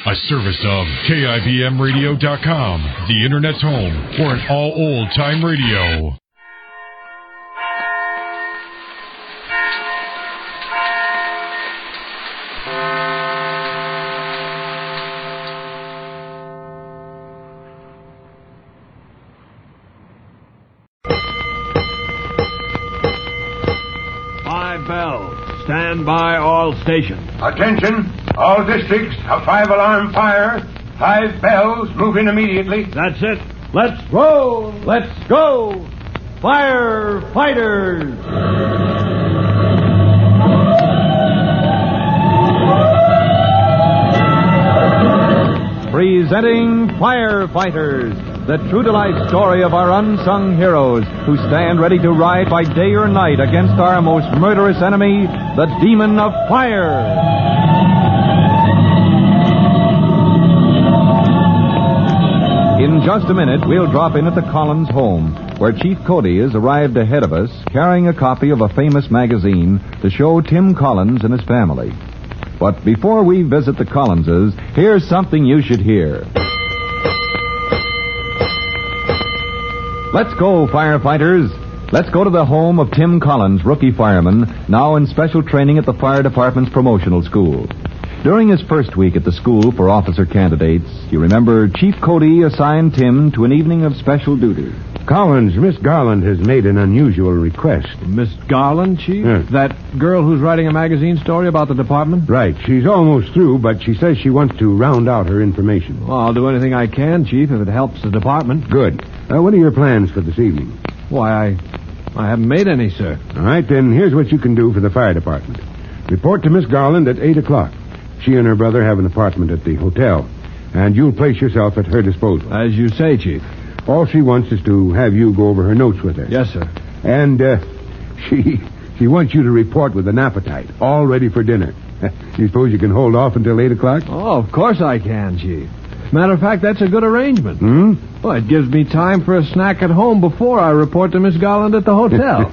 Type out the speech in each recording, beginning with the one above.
A service of KIBMradio.com, the Internet's home for an all old-time radio. Stand by all stations. Attention, all districts, a 5-alarm fire. 5 bells, move in immediately. That's it. Let's roll. Let's go. Firefighters. Presenting Firefighters, the true-to-life story of our unsung heroes who stand ready to ride by day or night against our most murderous enemy, the demon of fire. In just a minute, we'll drop in at the Collins home, where Chief Cody has arrived ahead of us, carrying a copy of a famous magazine to show Tim Collins and his family. But before we visit the Collinses, here's something you should hear. Let's go, firefighters. Let's go to the home of Tim Collins, rookie fireman, now in special training at the fire department's promotional school. During his first week at the school for officer candidates, you remember Chief Cody assigned Tim to an evening of special duty. Collins, Miss Garland has made an unusual request. Miss Garland, Chief? Yeah. That girl who's writing a magazine story about the department? Right. She's almost through, but she says she wants to round out her information. Well, I'll do anything I can, Chief, if it helps the department. Good. What are your plans for this evening? Why, I haven't made any, sir. All right, then here's what you can do for the fire department. Report to Miss Garland at 8 o'clock. She and her brother have an apartment at the hotel, and you'll place yourself at her disposal. As you say, Chief. All she wants is to have you go over her notes with her. Yes, sir. And she wants you to report with an appetite, all ready for dinner. You suppose you can hold off until 8 o'clock? Oh, of course I can, Chief. Matter of fact, that's a good arrangement. Well, it gives me time for a snack at home before I report to Miss Garland at the hotel.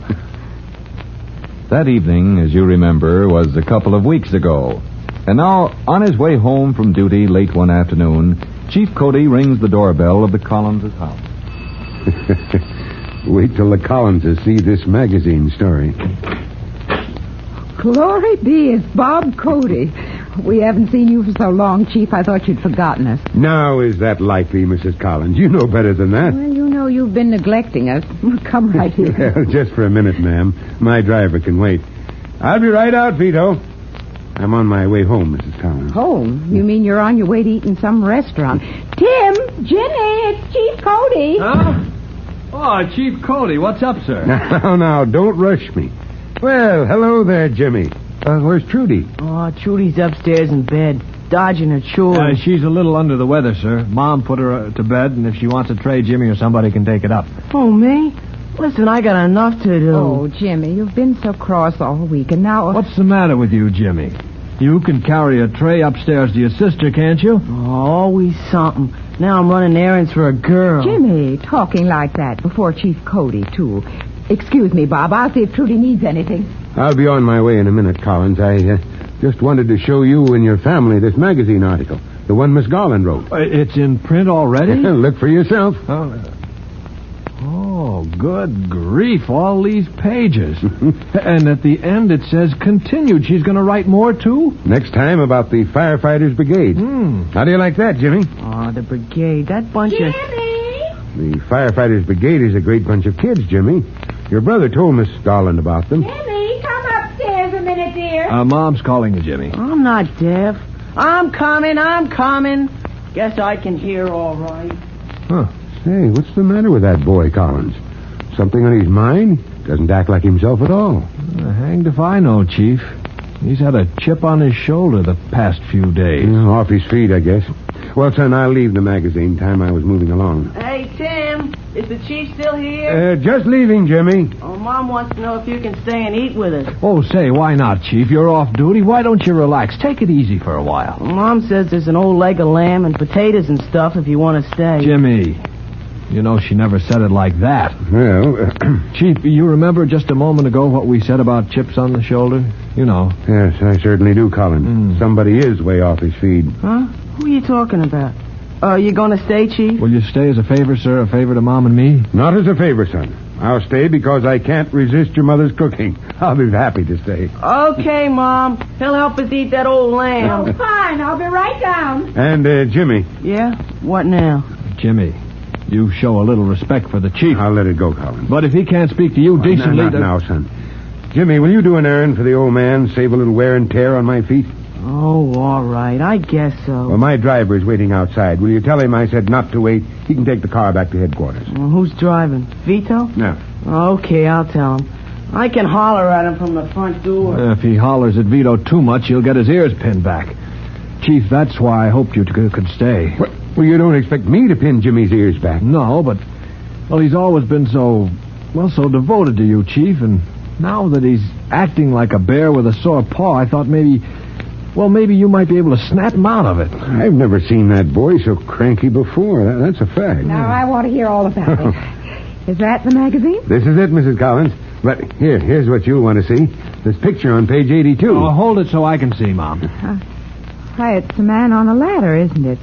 That evening, as you remember, was a couple of weeks ago. And now, on his way home from duty late one afternoon, Chief Cody rings the doorbell of the Collins' house. Wait till the Collinses see this magazine story. Glory be, it's Bob Cody. We haven't seen you for so long, Chief, I thought you'd forgotten us. Now, is that likely, Mrs. Collins? You know better than that. Well, you know you've been neglecting us. Come right here. Well, just for a minute, ma'am. My driver can wait. I'll be right out, Vito. I'm on my way home, Mrs. Collins. Home? You mean you're on your way to eat in some restaurant? Tim, Jimmy, it's Chief Cody. Huh? Oh, Chief Cody, what's up, sir? Now, don't rush me. Well, hello there, Jimmy. Where's Trudy? Oh, Trudy's upstairs in bed, dodging her chores. She's a little under the weather, sir. Mom put her to bed, and if she wants a tray, Jimmy or somebody can take it up. Oh, me? Listen, I got enough to do. Oh, Jimmy, you've been so cross all week, and now... What's the matter with you, Jimmy? You can carry a tray upstairs to your sister, can't you? Oh, always something. Now I'm running errands for a girl. Jimmy, talking like that before Chief Cody, too. Excuse me, Bob. I'll see if Trudy needs anything. I'll be on my way in a minute, Collins. I just wanted to show you and your family this magazine article, the one Miss Garland wrote. It's in print already? Look for yourself. Oh, good grief, all these pages. And at the end it says continued. She's going to write more, too? Next time about the Firefighters Brigade. How do you like that, Jimmy? Oh, the brigade, that bunch of... The Firefighters Brigade is a great bunch of kids, Jimmy. Your brother told Miss Garland about them. Jimmy, come upstairs a minute, dear. Mom's calling you, Jimmy. I'm not deaf. I'm coming. Guess I can hear all right. Huh. Say, what's the matter with that boy, Collins? Something on his mind? Doesn't act like himself at all. Hanged if I know, Chief. He's had a chip on his shoulder the past few days. Off his feet, I guess. Well, son, I'll leave the magazine. Time I was moving along. Hey, Tim, is the chief still here? Just leaving, Jimmy. Oh, Mom wants to know if you can stay and eat with us. Oh, say, why not, Chief? You're off duty. Why don't you relax? Take it easy for a while. Well, Mom says there's an old leg of lamb and potatoes and stuff if you want to stay. Jimmy, You know she never said it like that. Well, Chief, you remember just a moment ago what we said about chips on the shoulder? You know. yes, I certainly do, Colin. Somebody is way off his feed. Huh? Who are you talking about? You going to stay, Chief? Will you stay as a favor, sir? A favor to Mom and me? Not as a favor, son. I'll stay because I can't resist your mother's cooking. I'll be happy to stay. Okay, Mom. He'll help us eat that old lamb. Oh, fine. I'll be right down. And, Jimmy. Yeah? What now? Jimmy, you show a little respect for the chief. I'll let it go, Colin. But if he can't speak to you decently... Not now, son. Jimmy, will you do an errand for the old man, save a little wear and tear on my feet? Oh, all right. I guess so. Well, my driver's waiting outside. Will you tell him I said not to wait? He can take the car back to headquarters. Well, who's driving? Vito? No. Okay, I'll tell him. I can holler at him from the front door. If he hollers at Vito too much, he'll get his ears pinned back. Chief, that's why I hoped you could stay. What? Well, you don't expect me to pin Jimmy's ears back. No, but... Well, he's always been so devoted to you, Chief, and now that he's acting like a bear with a sore paw, I thought maybe you might be able to snap him out of it. I've never seen that boy so cranky before. That's a fact. Now, I want to hear all about it. Is that the magazine? This is it, Mrs. Collins. But here's what you'll want to see. This picture on page 82. Oh, hold it so I can see, Mom. Why, it's a man on a ladder, isn't it?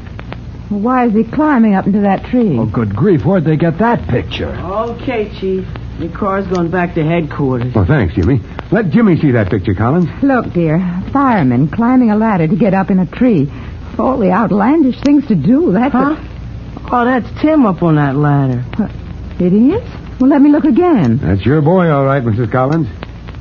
Well, why is he climbing up into that tree? Oh, good grief. Where'd they get that picture? Okay, Chief. Your car's going back to headquarters. Well, thanks, Jimmy. Let Jimmy see that picture, Collins. Look, dear, firemen climbing a ladder to get up in a tree. All the outlandish things to do. That's Oh, that's Tim up on that ladder. It is? Well, let me look again. That's your boy, all right, Mrs. Collins.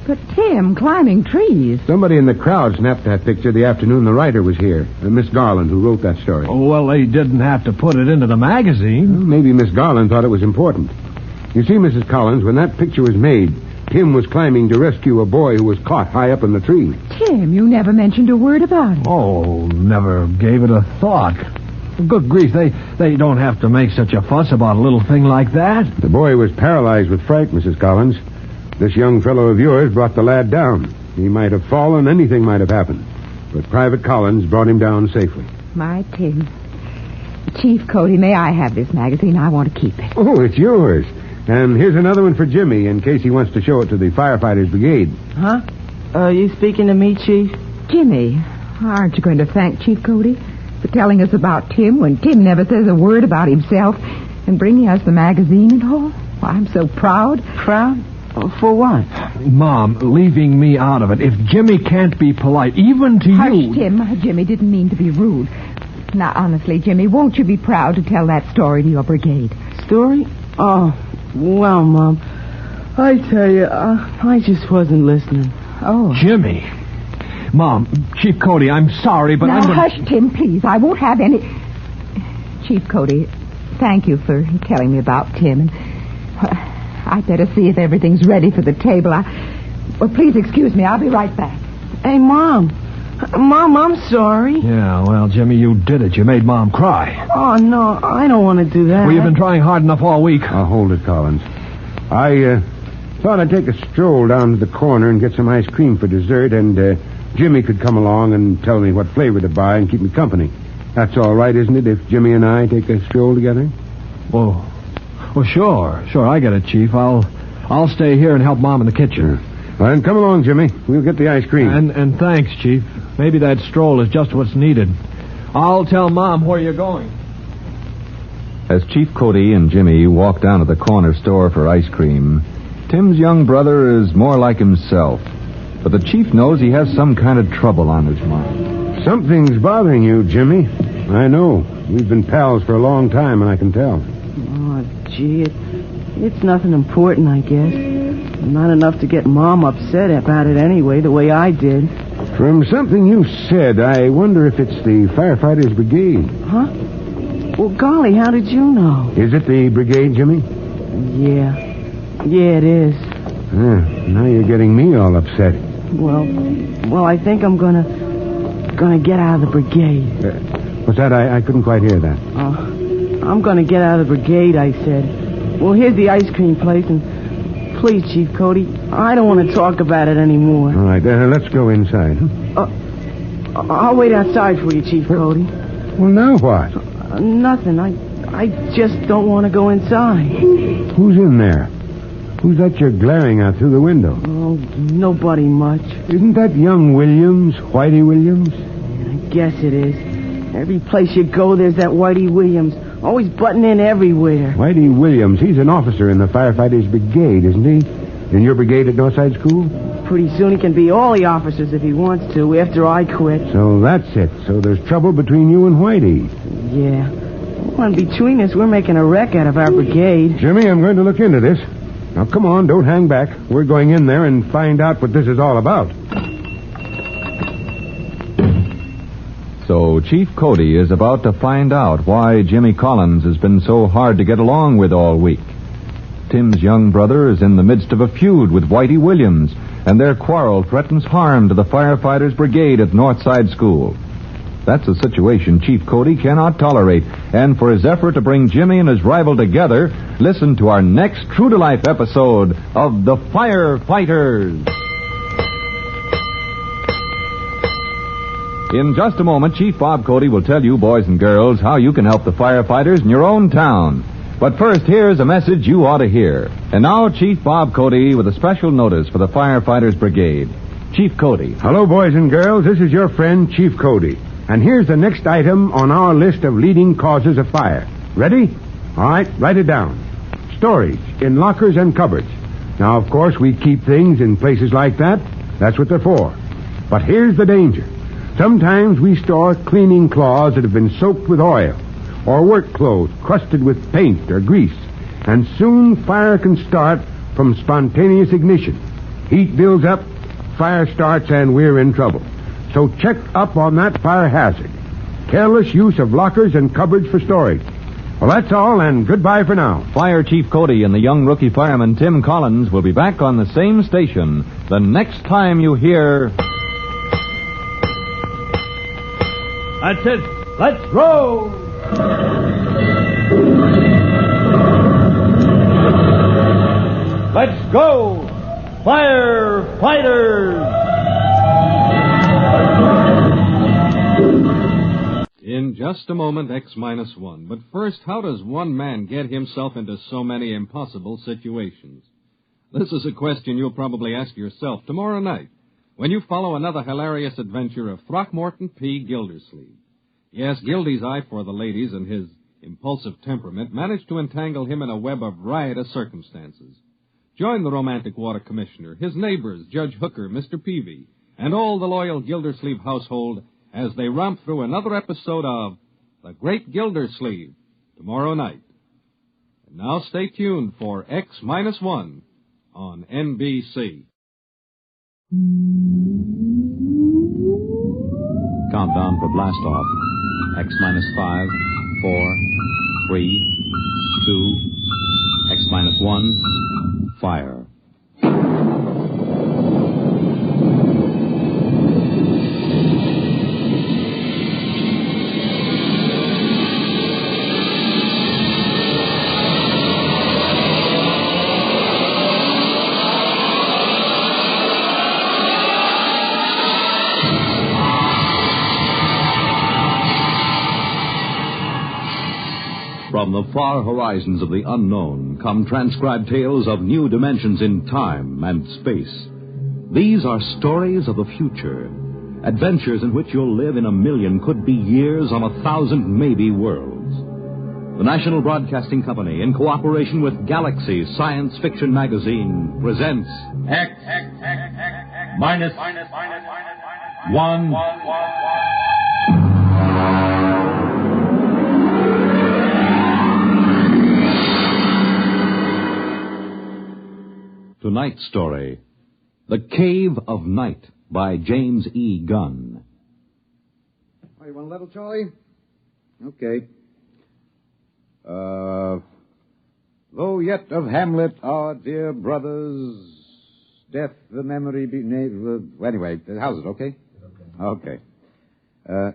But Tim climbing trees. Somebody in the crowd snapped that picture the afternoon the writer was here. Miss Garland, who wrote that story. Oh, well, they didn't have to put it into the magazine. Well, maybe Miss Garland thought it was important. You see, Mrs. Collins, when that picture was made, Tim was climbing to rescue a boy who was caught high up in the tree. Tim, you never mentioned a word about it. Oh, never gave it a thought. Good grief, they don't have to make such a fuss about a little thing like that. The boy was paralyzed with fright, Mrs. Collins. This young fellow of yours brought the lad down. He might have fallen, anything might have happened. But Private Collins brought him down safely. My Tim. Chief Cody, may I have this magazine? I want to keep it. Oh, it's yours. And here's another one for Jimmy in case he wants to show it to the Firefighters Brigade. Huh? You speaking to me, Chief? Jimmy, aren't you going to thank Chief Cody for telling us about Tim when Tim never says a word about himself and bringing us the magazine and all? I'm so proud. Proud? For what? Mom, leaving me out of it. If Jimmy can't be polite, even to Hush, you... Tim. Jimmy didn't mean to be rude. Now, honestly, Jimmy, won't you be proud to tell that story to your brigade? Story? Oh, well, Mom, I tell you, I just wasn't listening. Oh. Jimmy. Mom, Chief Cody, I'm sorry, but now, I'm gonna... hush, Tim, please. I won't have any... Chief Cody, thank you for telling me about Tim. I'd better see if everything's ready for the table. Well, please excuse me. I'll be right back. Hey, Mom. Mom, I'm sorry. Yeah, well, Jimmy, you did it. You made Mom cry. Oh, no, I don't want to do that. Well, you've been trying hard enough all week. I'll hold it, Collins. I thought I'd take a stroll down to the corner and get some ice cream for dessert, and Jimmy could come along and tell me what flavor to buy and keep me company. That's all right, isn't it, if Jimmy and I take a stroll together? Well, sure, I get it, Chief. I'll stay here and help Mom in the kitchen. Well, then come along, Jimmy. We'll get the ice cream. And thanks, Chief. Maybe that stroll is just what's needed. I'll tell Mom where you're going. As Chief Cody and Jimmy walk down to the corner store for ice cream, Tim's young brother is more like himself. But the Chief knows he has some kind of trouble on his mind. Something's bothering you, Jimmy. I know. We've been pals for a long time, and I can tell. Oh, gee, it's nothing important, I guess. Not enough to get Mom upset about it anyway, the way I did. From something you said, I wonder if it's the Firefighters Brigade. Huh? Well, golly, how did you know? Is it the brigade, Jimmy? Yeah, it is. Now you're getting me all upset. Well, I think I'm gonna get out of the brigade. What's that? I couldn't quite hear that. I'm gonna get out of the brigade, I said. Well, here's the ice cream place, and please, Chief Cody, I don't want to talk about it anymore. All right, let's go inside. I'll wait outside for you, Chief Cody. Well, now what? Nothing. I I just don't want to go inside. Who's in there? Who's that you're glaring at through the window? Oh, nobody much. Isn't that young Williams, Whitey Williams? I guess it is. Every place you go, there's that Whitey Williams. Always butting in everywhere. Whitey Williams, he's an officer in the Firefighters Brigade, isn't he? In your brigade at Northside School? Pretty soon he can be all the officers if he wants to, after I quit. So that's it. So there's trouble between you and Whitey. Yeah. Well, and between us, we're making a wreck out of our brigade. Jimmy, I'm going to look into this. Now, come on, don't hang back. We're going in there and find out what this is all about. So Chief Cody is about to find out why Jimmy Collins has been so hard to get along with all week. Tim's young brother is in the midst of a feud with Whitey Williams, and their quarrel threatens harm to the Firefighters Brigade at Northside School. That's a situation Chief Cody cannot tolerate, and for his effort to bring Jimmy and his rival together, listen to our next true-to-life episode of The Firefighters. In just a moment, Chief Bob Cody will tell you, boys and girls, how you can help the firefighters in your own town. But first, here's a message you ought to hear. And now, Chief Bob Cody with a special notice for the Firefighters Brigade. Chief Cody. Hello, boys and girls. This is your friend, Chief Cody. And here's the next item on our list of leading causes of fire. Ready? All right, write it down. Storage in lockers and cupboards. Now, of course, we keep things in places like that. That's what they're for. But here's the danger. Sometimes we store cleaning cloths that have been soaked with oil, or work clothes crusted with paint or grease, and soon fire can start from spontaneous ignition. Heat builds up, fire starts, and we're in trouble. So check up on that fire hazard. Careless use of lockers and cupboards for storage. Well, that's all, and goodbye for now. Fire Chief Cody and the young rookie fireman Tim Collins will be back on the same station the next time you hear... That's it. Let's roll! Let's go! Firefighters! In just a moment, X-1. But first, how does one man get himself into so many impossible situations? This is a question you'll probably ask yourself tomorrow night when you follow another hilarious adventure of Throckmorton P. Gildersleeve. Yes, Gildy's eye for the ladies and his impulsive temperament managed to entangle him in a web of riotous circumstances. Join the romantic water commissioner, his neighbors, Judge Hooker, Mr. Peavy, and all the loyal Gildersleeve household as they romp through another episode of The Great Gildersleeve tomorrow night. And now stay tuned for X-1 on NBC. Countdown for blast off. X-5, 4, 3, 2, X-1, fire. From the far horizons of the unknown come transcribed tales of new dimensions in time and space. These are stories of the future, adventures in which you'll live in a million, could be years, on 1,000 maybe worlds. The National Broadcasting Company, in cooperation with Galaxy Science Fiction Magazine, presents X-1. Tonight's story, The Cave of Night, by James E. Gunn. Oh, you want a little, Charlie? Okay. Though yet of Hamlet, our dear brothers, death the memory be... Anyway, how's it, okay? Okay.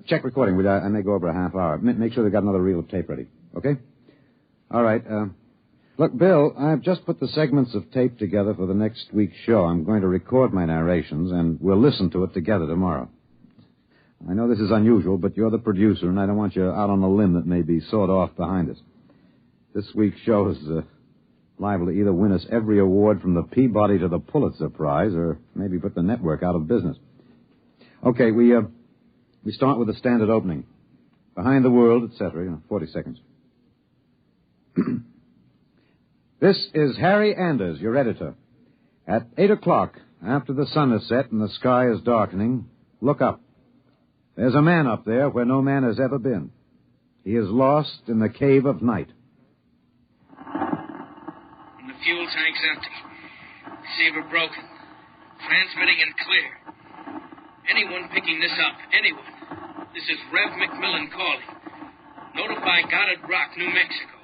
Check recording, will you? I may go over a half hour. Make sure they've got another reel of tape ready, okay? All right, Look, Bill, I've just put the segments of tape together for the next week's show. I'm going to record my narrations, and we'll listen to it together tomorrow. I know this is unusual, but you're the producer, and I don't want you out on a limb that may be sawed off behind us. This week's show is liable to either win us every award from the Peabody to the Pulitzer Prize or maybe put the network out of business. Okay, we start with the standard opening. Behind the world, etc., 40 seconds. This is Harry Anders, your editor. At 8 o'clock, after the sun has set and the sky is darkening, look up. There's a man up there where no man has ever been. He is lost in the cave of night. The fuel tank's empty. Receiver broken. Transmitting and clear. Anyone picking this up, anyone. This is Rev McMillan calling. Notify Goddard Rock, New Mexico.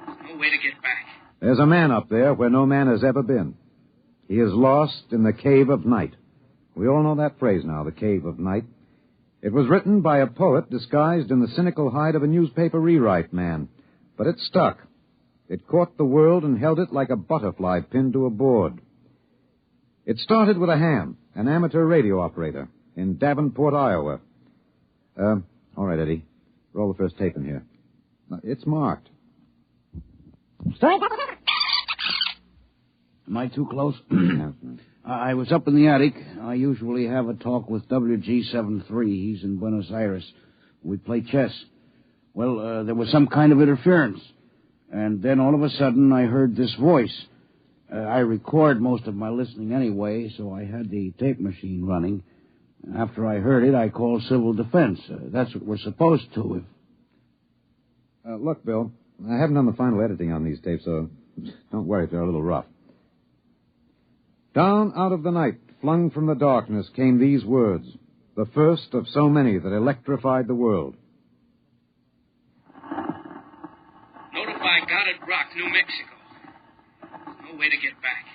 There's no way to get back. There's a man up there where no man has ever been. He is lost in the cave of night. We all know that phrase now, the cave of night. It was written by a poet disguised in the cynical hide of a newspaper rewrite man. But it stuck. It caught the world and held it like a butterfly pinned to a board. It started with a ham, an amateur radio operator, in Davenport, Iowa. All right, Eddie. Roll the first tape in here. It's marked. Stop. Am I too close? I was up in the attic. I usually have a talk with WG73. He's in Buenos Aires. We play chess. Well, there was some kind of interference. And then all of a sudden I heard this voice. I record most of my listening anyway, so I had the tape machine running. After I heard it, I called civil defense. That's what we're supposed to. Look, Bill, I haven't done the final editing on these tapes, so don't worry if they're a little rough. Down out of the night, flung from the darkness, came these words, the first of so many that electrified the world. Notify Goddard Rock, New Mexico. No way to get back.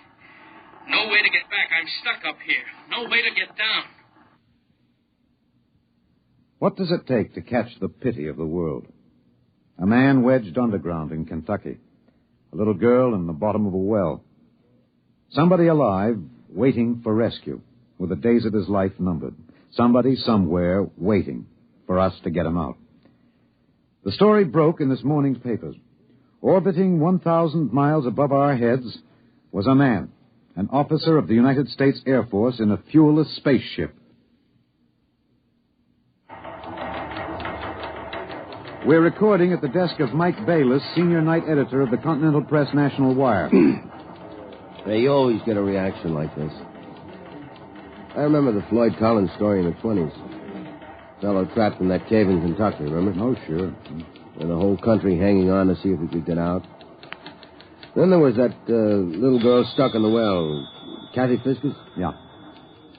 No way to get back. I'm stuck up here. No way to get down. What does it take to catch the pity of the world? A man wedged underground in Kentucky. A little girl in the bottom of a well. Somebody alive, waiting for rescue, with the days of his life numbered. Somebody somewhere waiting for us to get him out. The story broke in this morning's papers. Orbiting 1,000 miles above our heads was a man, an officer of the United States Air Force in a fuelless spaceship. We're recording at the desk of Mike Bayless, senior night editor of the Continental Press National Wire. Hey, you always get a reaction like this. I remember the Floyd Collins story in the 20s. Fellow trapped in that cave in Kentucky, remember? Oh, sure. And the whole country hanging on to see if he could get out. Then there was that little girl stuck in the well. Kathy Fiskus? Yeah.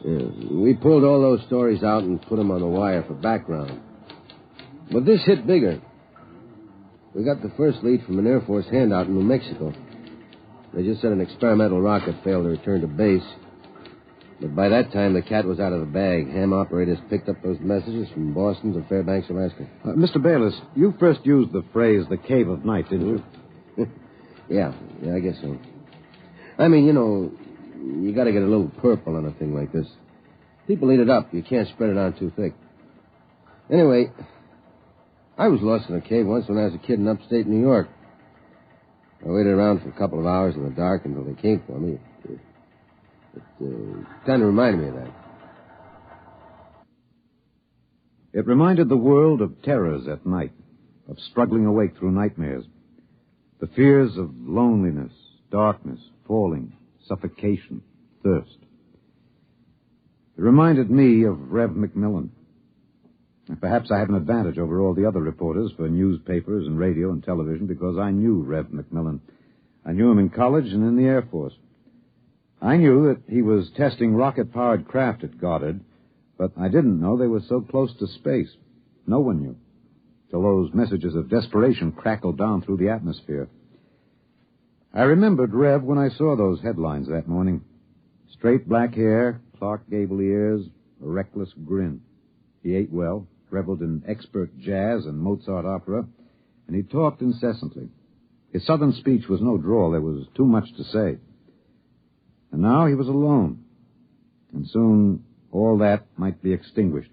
We pulled all those stories out and put them on the wire for background. But this hit bigger. We got the first lead from an Air Force handout in New Mexico. They just said an experimental rocket failed to return to base. But by that time, the cat was out of the bag. Ham operators picked up those messages from Boston to Fairbanks, Alaska. Mr. Bayless, you first used the phrase, the cave of night, didn't you? Yeah, I guess so. I mean, you got to get a little purple on a thing like this. People eat it up. You can't spread it on too thick. Anyway, I was lost in a cave once when I was a kid in upstate New York. I waited around for a couple of hours in the dark until they came for me. It kind of reminded me of that. It reminded the world of terrors at night, of struggling awake through nightmares. The fears of loneliness, darkness, falling, suffocation, thirst. It reminded me of Rev McMillan. Perhaps I have an advantage over all the other reporters for newspapers and radio and television because I knew Rev McMillan. I knew him in college and in the Air Force. I knew that he was testing rocket-powered craft at Goddard, but I didn't know they were so close to space. No one knew, till those messages of desperation crackled down through the atmosphere. I remembered Rev when I saw those headlines that morning. Straight black hair, Clark Gable ears, a reckless grin. He ate well, reveled in expert jazz and Mozart opera, and he talked incessantly. His southern speech was no drawl. There was too much to say. And now he was alone. And soon all that might be extinguished.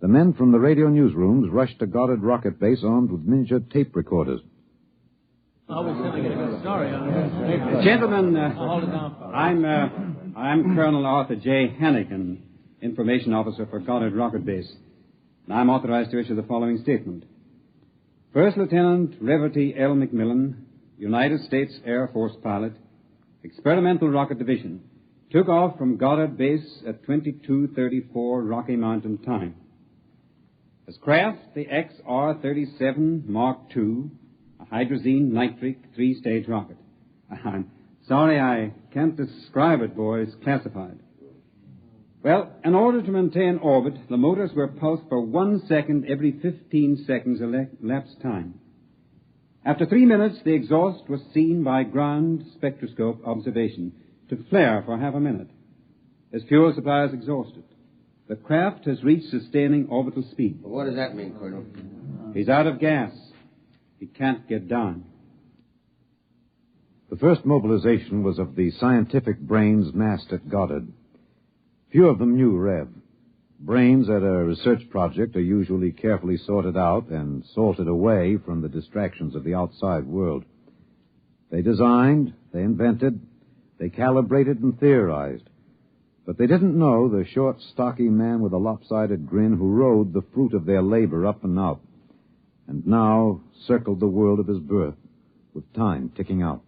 The men from the radio newsrooms rushed to Goddard Rocket Base armed with miniature tape recorders. Gentlemen, I'm Colonel Arthur J. Hannigan, Information Officer for Goddard Rocket Base. And I'm authorized to issue the following statement. First Lieutenant Reverdy L. McMillan, United States Air Force pilot, Experimental Rocket Division, took off from Goddard Base at 22:34 Rocky Mountain time. His craft, the XR-37 Mark II, a hydrazine nitric three-stage rocket. I'm sorry I can't describe it, boys. Classified. Well, in order to maintain orbit, the motors were pulsed for 1 second every 15 seconds elapsed time. After 3 minutes, the exhaust was seen by ground spectroscope observation to flare for half a minute. His fuel supply is exhausted. The craft has reached sustaining orbital speed. What does that mean, Colonel? He's out of gas. He can't get down. The first mobilization was of the scientific brains massed at Goddard. Few of them knew Rev. Brains at a research project are usually carefully sorted out and salted away from the distractions of the outside world. They designed, they invented, they calibrated and theorized. But they didn't know the short, stocky man with a lopsided grin who rode the fruit of their labor up and out, and now circled the world of his birth, with time ticking out.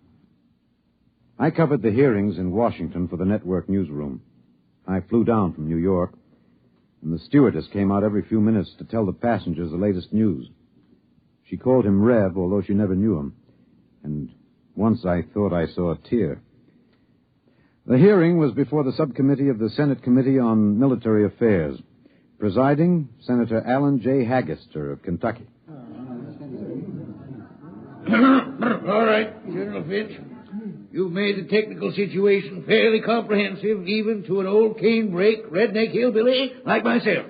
I covered the hearings in Washington for the network newsroom. I flew down from New York, and the stewardess came out every few minutes to tell the passengers the latest news. She called him Rev, although she never knew him, and once I thought I saw a tear. The hearing was before the subcommittee of the Senate Committee on Military Affairs. Presiding, Senator Alan J. Haggister of Kentucky. All right, General Finch. You've made the technical situation fairly comprehensive, even to an old canebrake, redneck hillbilly like myself.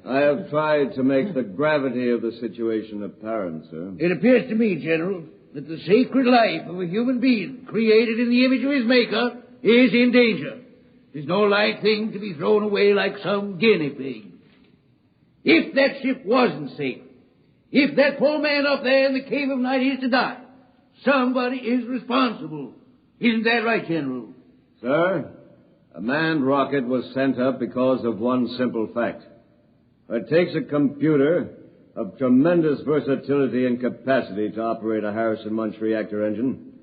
I have tried to make the gravity of the situation apparent, sir. It appears to me, General, that the sacred life of a human being created in the image of his maker is in danger. It's no light thing to be thrown away like some guinea pig. If that ship wasn't safe, if that poor man up there in the cave of night is to die, somebody is responsible. Isn't that right, General? Sir, a manned rocket was sent up because of one simple fact. It takes a computer of tremendous versatility and capacity to operate a Harrison-Munch reactor engine.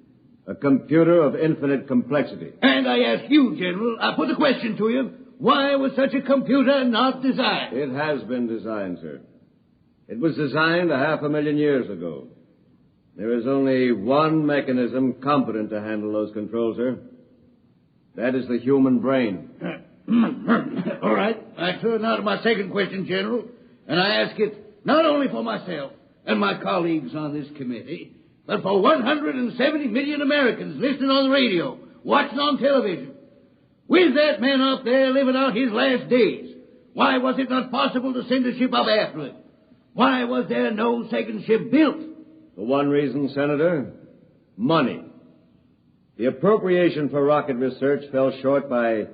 A computer of infinite complexity. And I ask you, General, I put the question to you, why was such a computer not designed? It has been designed, sir. It was designed 500,000 years ago. There is only one mechanism competent to handle those controls, sir. That is the human brain. All right. I turn now to my second question, General, and I ask it not only for myself and my colleagues on this committee, but for 170 million Americans listening on the radio, watching on television. With that man up there living out his last days, why was it not possible to send a ship up after him? Why was there no second ship built? For one reason, Senator, money. The appropriation for rocket research fell short by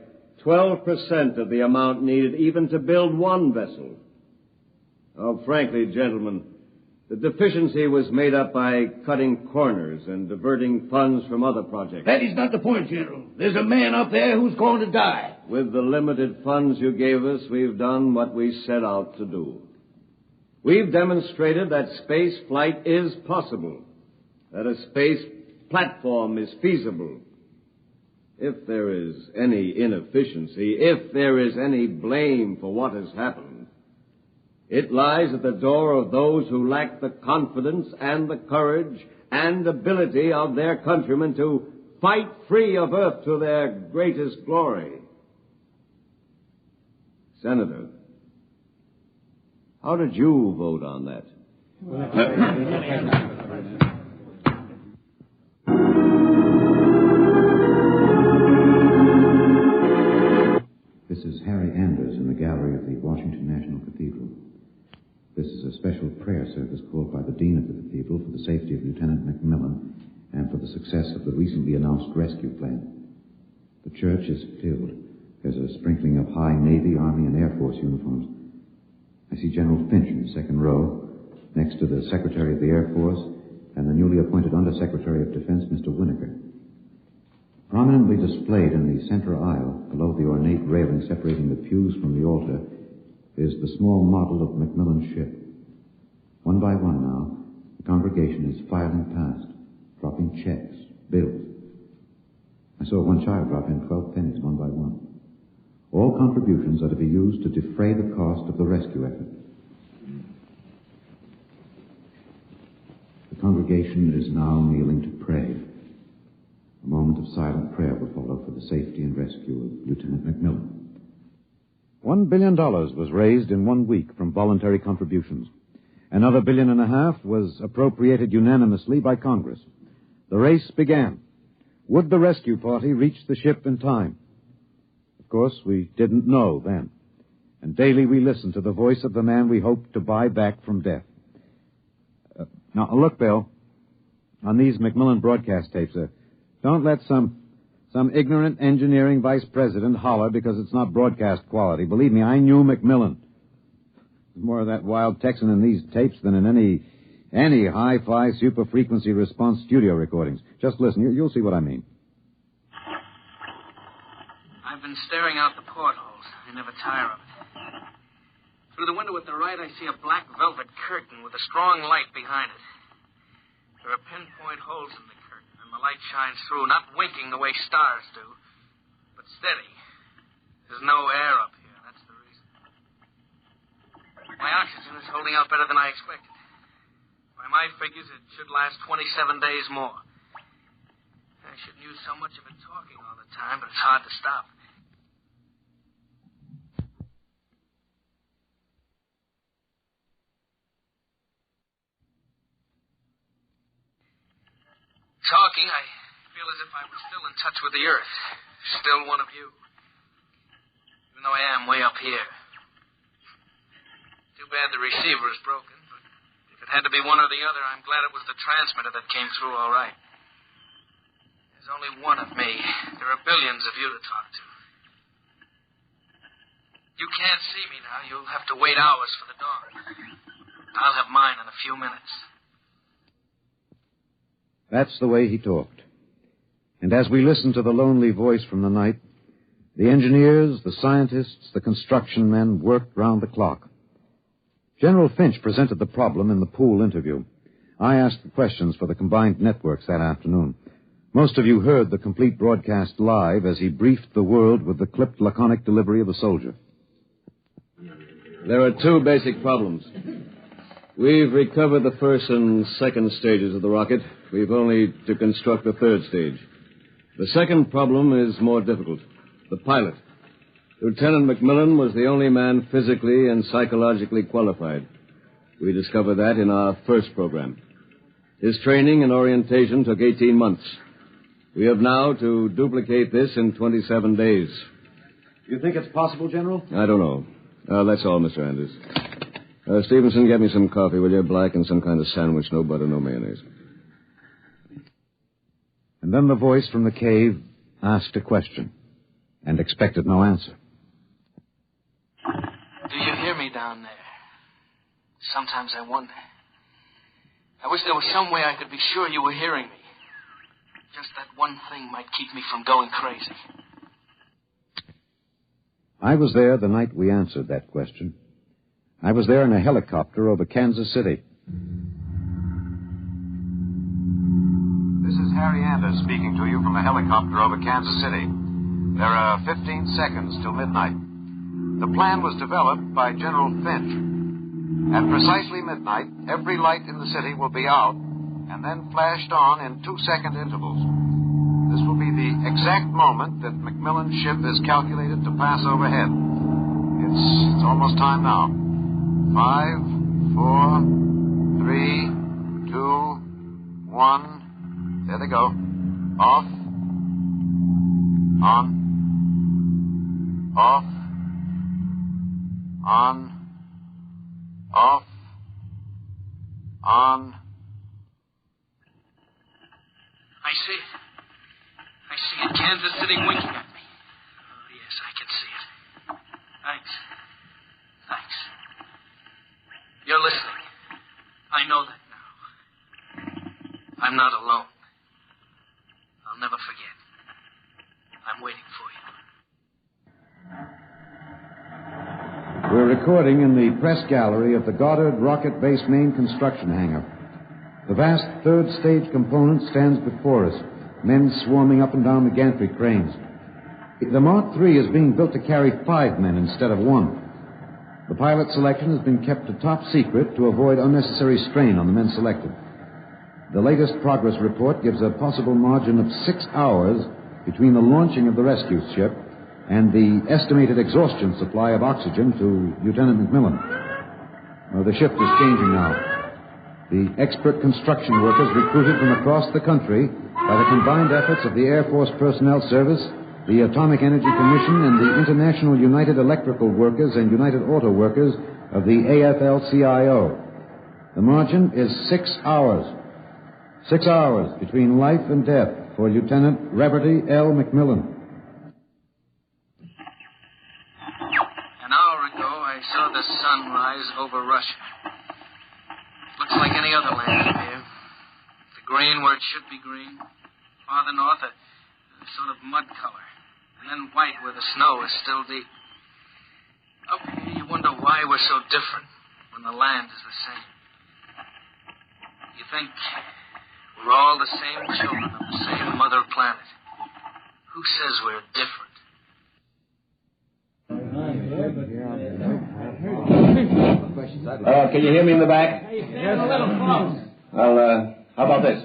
12% of the amount needed even to build one vessel. Oh, frankly, gentlemen, the deficiency was made up by cutting corners and diverting funds from other projects. That is not the point, General. There's a man up there who's going to die. With the limited funds you gave us, we've done what we set out to do. We've demonstrated that space flight is possible, that a space platform is feasible. If there is any inefficiency, if there is any blame for what has happened, it lies at the door of those who lack the confidence and the courage and ability of their countrymen to fight free of Earth to their greatest glory. Senator, how did you vote on that? This is Harry Anders in the gallery of the Washington National Cathedral. This is a special prayer service called by the Dean of the Cathedral for the safety of Lieutenant McMillan and for the success of the recently announced rescue plan. The church is filled. There's a sprinkling of high Navy, Army, and Air Force uniforms. I see General Finch in the second row, next to the Secretary of the Air Force, and the newly appointed Undersecretary of Defense, Mr. Winokur. Prominently displayed in the center aisle, below the ornate railing separating the pews from the altar, is the small model of Macmillan's ship. One by one now, the congregation is filing past, dropping checks, bills. I saw one child drop in 12 pennies one by one. All contributions are to be used to defray the cost of the rescue effort. The congregation is now kneeling to pray. A moment of silent prayer will follow for the safety and rescue of Lieutenant Macmillan. $1 billion was raised in 1 week from voluntary contributions. Another $1.5 billion was appropriated unanimously by Congress. The race began. Would the rescue party reach the ship in time? Of course, we didn't know then. And daily we listened to the voice of the man we hoped to buy back from death. Now, look, Bill, on these Macmillan broadcast tapes, don't let some ignorant engineering vice president holler because it's not broadcast quality. Believe me, I knew Macmillan. There's more of that wild Texan in these tapes than in any hi-fi super-frequency response studio recordings. Just listen. You'll see what I mean. I've been staring out the portholes. I never tire of it. Through the window at the right, I see a black velvet curtain with a strong light behind it. There are pinpoint holes in the curtain, and the light shines through, not winking the way stars do, but steady. There's no air up here. That's the reason. My oxygen is holding out better than I expected. By my figures, it should last 27 days more. I shouldn't use so much of it talking all the time, but it's hard to stop. Talking, I feel as if I was still in touch with the Earth. Still one of you. Even though I am way up here. Too bad the receiver is broken, but if it had to be one or the other, I'm glad it was the transmitter that came through all right. There's only one of me. There are billions of you to talk to. You can't see me now. You'll have to wait hours for the dawn. I'll have mine in a few minutes. That's the way he talked. And as we listened to the lonely voice from the night, the engineers, the scientists, the construction men worked round the clock. General Finch presented the problem in the pool interview. I asked the questions for the combined networks that afternoon. Most of you heard the complete broadcast live as he briefed the world with the clipped, laconic delivery of a soldier. There are two basic problems. We've recovered the first and second stages of the rocket. We've only to construct the third stage. The second problem is more difficult. The pilot. Lieutenant Macmillan was the only man physically and psychologically qualified. We discovered that in our first program. His training and orientation took 18 months. We have now to duplicate this in 27 days. You think it's possible, General? I don't know. That's all, Mr. Anders. Stevenson, get me some coffee, will you? Black and some kind of sandwich, no butter, no mayonnaise. And then the voice from the cave asked a question and expected no answer. Do you hear me down there? Sometimes I wonder. I wish there was some way I could be sure you were hearing me. Just that one thing might keep me from going crazy. I was there the night we answered that question. I was there in a helicopter over Kansas City. This is Harry Anders speaking to you from a helicopter over Kansas City. There are 15 seconds till midnight. The plan was developed by General Finch. At precisely midnight, every light in the city will be out and then flashed on in 2-second intervals. This will be the exact moment that Macmillan's ship is calculated to pass overhead. It's almost time now. 5, 4, 3, 2, 1. There they go. Off. On. Off. On. Off. On. I see it. I see it. Kansas City winking at me. Oh, yes, I can see it. Thanks. Thanks. You're listening. I know that now. I'm not alone. I'll never forget. I'm waiting for you. We're recording in the press gallery of the Goddard Rocket Base main construction hangar. The vast third-stage component stands before us, men swarming up and down the gantry cranes. The Mark III is being built to carry 5 men instead of 1. The pilot selection has been kept a top secret to avoid unnecessary strain on the men selected. The latest progress report gives a possible margin of 6 hours between the launching of the rescue ship and the estimated exhaustion supply of oxygen to Lieutenant McMillan. The shift is changing now. The expert construction workers recruited from across the country by the combined efforts of the Air Force Personnel Service, the Atomic Energy Commission, and the International United Electrical Workers and United Auto Workers of the AFL-CIO. The margin is 6 hours. 6 hours between life and death for Lieutenant Reverdy L. McMillan. An hour ago, I saw the sun rise over Russia. Looks like any other land from here. The green where it should be green. Farther north, a sort of mud color. And then white where the snow is still deep. Up here, you wonder why we're so different when the land is the same. You think we're all the same children of the same mother planet. Who says we're different? Can you hear me in the back? Yes, a little close. Well, how about this?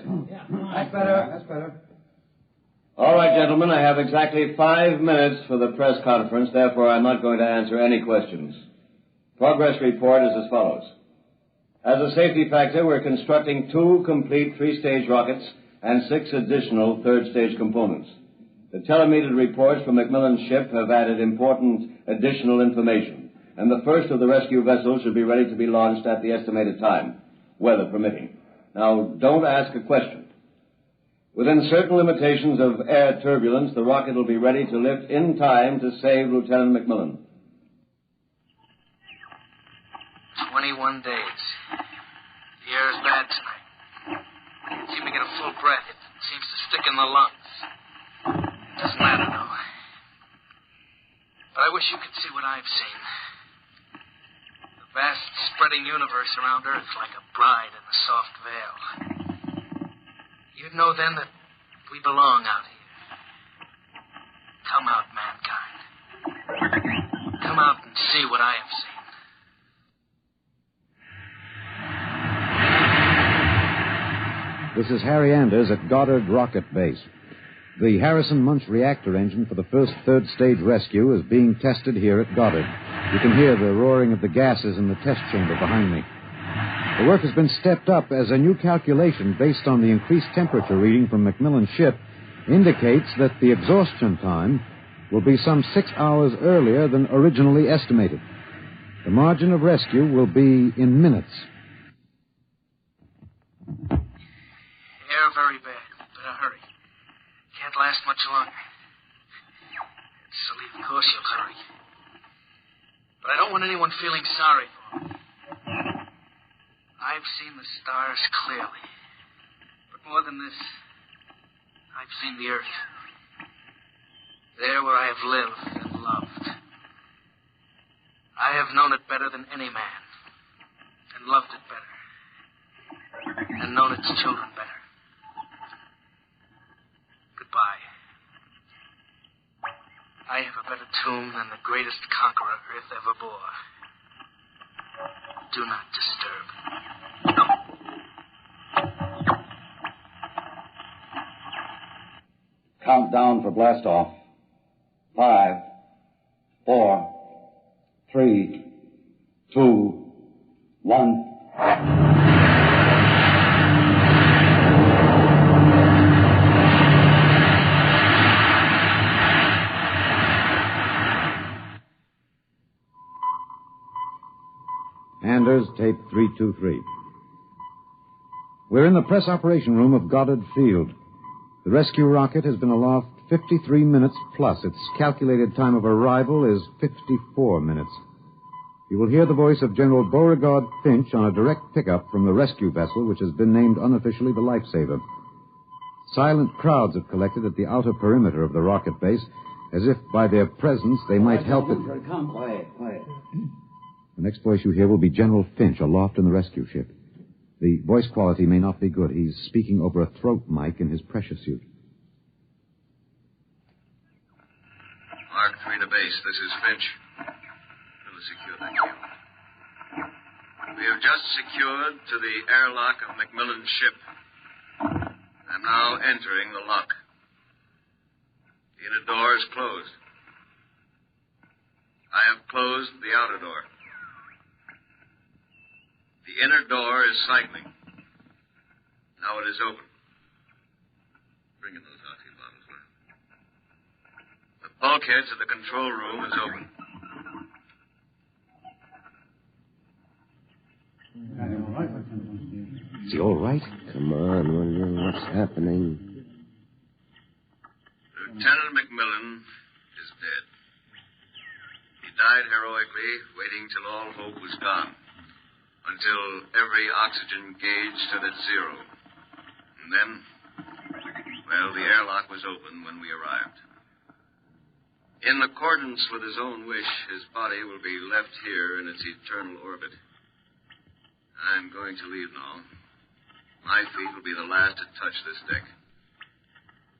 That's better. That's better. All right, gentlemen, I have exactly 5 minutes for the press conference. Therefore, I'm not going to answer any questions. Progress report is as follows. As a safety factor, we're constructing 2 complete 3-stage rockets and 6 additional 3rd-stage components. The telemetered reports from McMillan's ship have added important additional information, and the first of the rescue vessels should be ready to be launched at the estimated time, weather permitting. Now, don't ask a question. Within certain limitations of air turbulence, the rocket will be ready to lift in time to save Lieutenant McMillan. 21 days. The air is bad tonight. I can't seem to get a full breath. It seems to stick in the lungs. It doesn't matter, though. But I wish you could see what I've seen. The vast spreading universe around Earth like a bride in a soft veil. You'd know then that we belong out here. Come out, mankind. Come out and see what I have seen. This is Harry Anders at Goddard Rocket Base. The Harrison Munch reactor engine for the first 3rd-stage rescue is being tested here at Goddard. You can hear the roaring of the gases in the test chamber behind me. The work has been stepped up as a new calculation based on the increased temperature reading from McMillan's ship indicates that the exhaustion time will be some 6 hours earlier than originally estimated. The margin of rescue will be in minutes. Air very bad. Better hurry. Can't last much longer. Silly, of course you'll hurry. But I don't want anyone feeling sorry for me. I've seen the stars clearly. But more than this, I've seen the earth. There where I have lived and loved. I have known it better than any man. And loved it better. And known its children better. Goodbye. I have a better tomb than the greatest conqueror Earth ever bore. Do not disturb. Countdown for blast off. 5, 4, 3, 2, 1. Anders, tape 323. We're in the press operation room of Goddard Field. The rescue rocket has been aloft 53 minutes plus. Its calculated time of arrival is 54 minutes. You will hear the voice of General Beauregard Finch on a direct pickup from the rescue vessel, which has been named unofficially the Lifesaver. Silent crowds have collected at the outer perimeter of the rocket base, as if by their presence they might help it. Come, quiet. The next voice you hear will be General Finch aloft in the rescue ship. The voice quality may not be good. He's speaking over a throat mic in his pressure suit. Mark 3 to base. This is Finch. Secure, thank you. We have just secured to the airlock of Macmillan's ship. I'm now entering the lock. The inner door is closed. I have closed the outer door. The inner door is cycling. Now it is open. Bring in those oxy bottles, will you? The bulkhead to the control room is open. Is he all right? Come on, what's happening? Lieutenant Macmillan is dead. He died heroically, waiting till all hope was gone, until every oxygen gauge stood at zero. And then, well, the airlock was open when we arrived. In accordance with his own wish, his body will be left here in its eternal orbit. I'm going to leave now. My feet will be the last to touch this deck.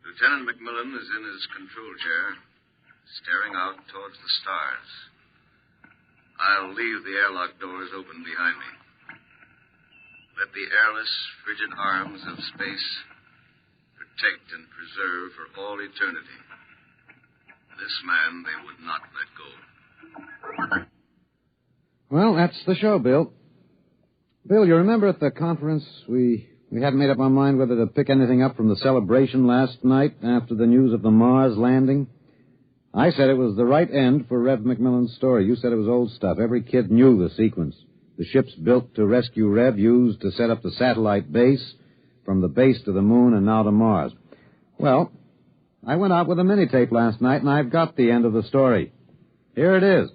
Lieutenant Macmillan is in his control chair, staring out towards the stars. I'll leave the airlock doors open behind me. Let the airless, frigid arms of space protect and preserve for all eternity this man they would not let go. Well, that's the show, Bill. Bill, you remember at the conference we hadn't made up our mind whether to pick anything up from the celebration last night after the news of the Mars landing? I said it was the right end for Rev McMillan's story. You said it was old stuff. Every kid knew the sequence. The ships built to rescue Rev, used to set up the satellite base, from the base to the moon and now to Mars. Well, I went out with a mini-tape last night, and I've got the end of the story. Here it is.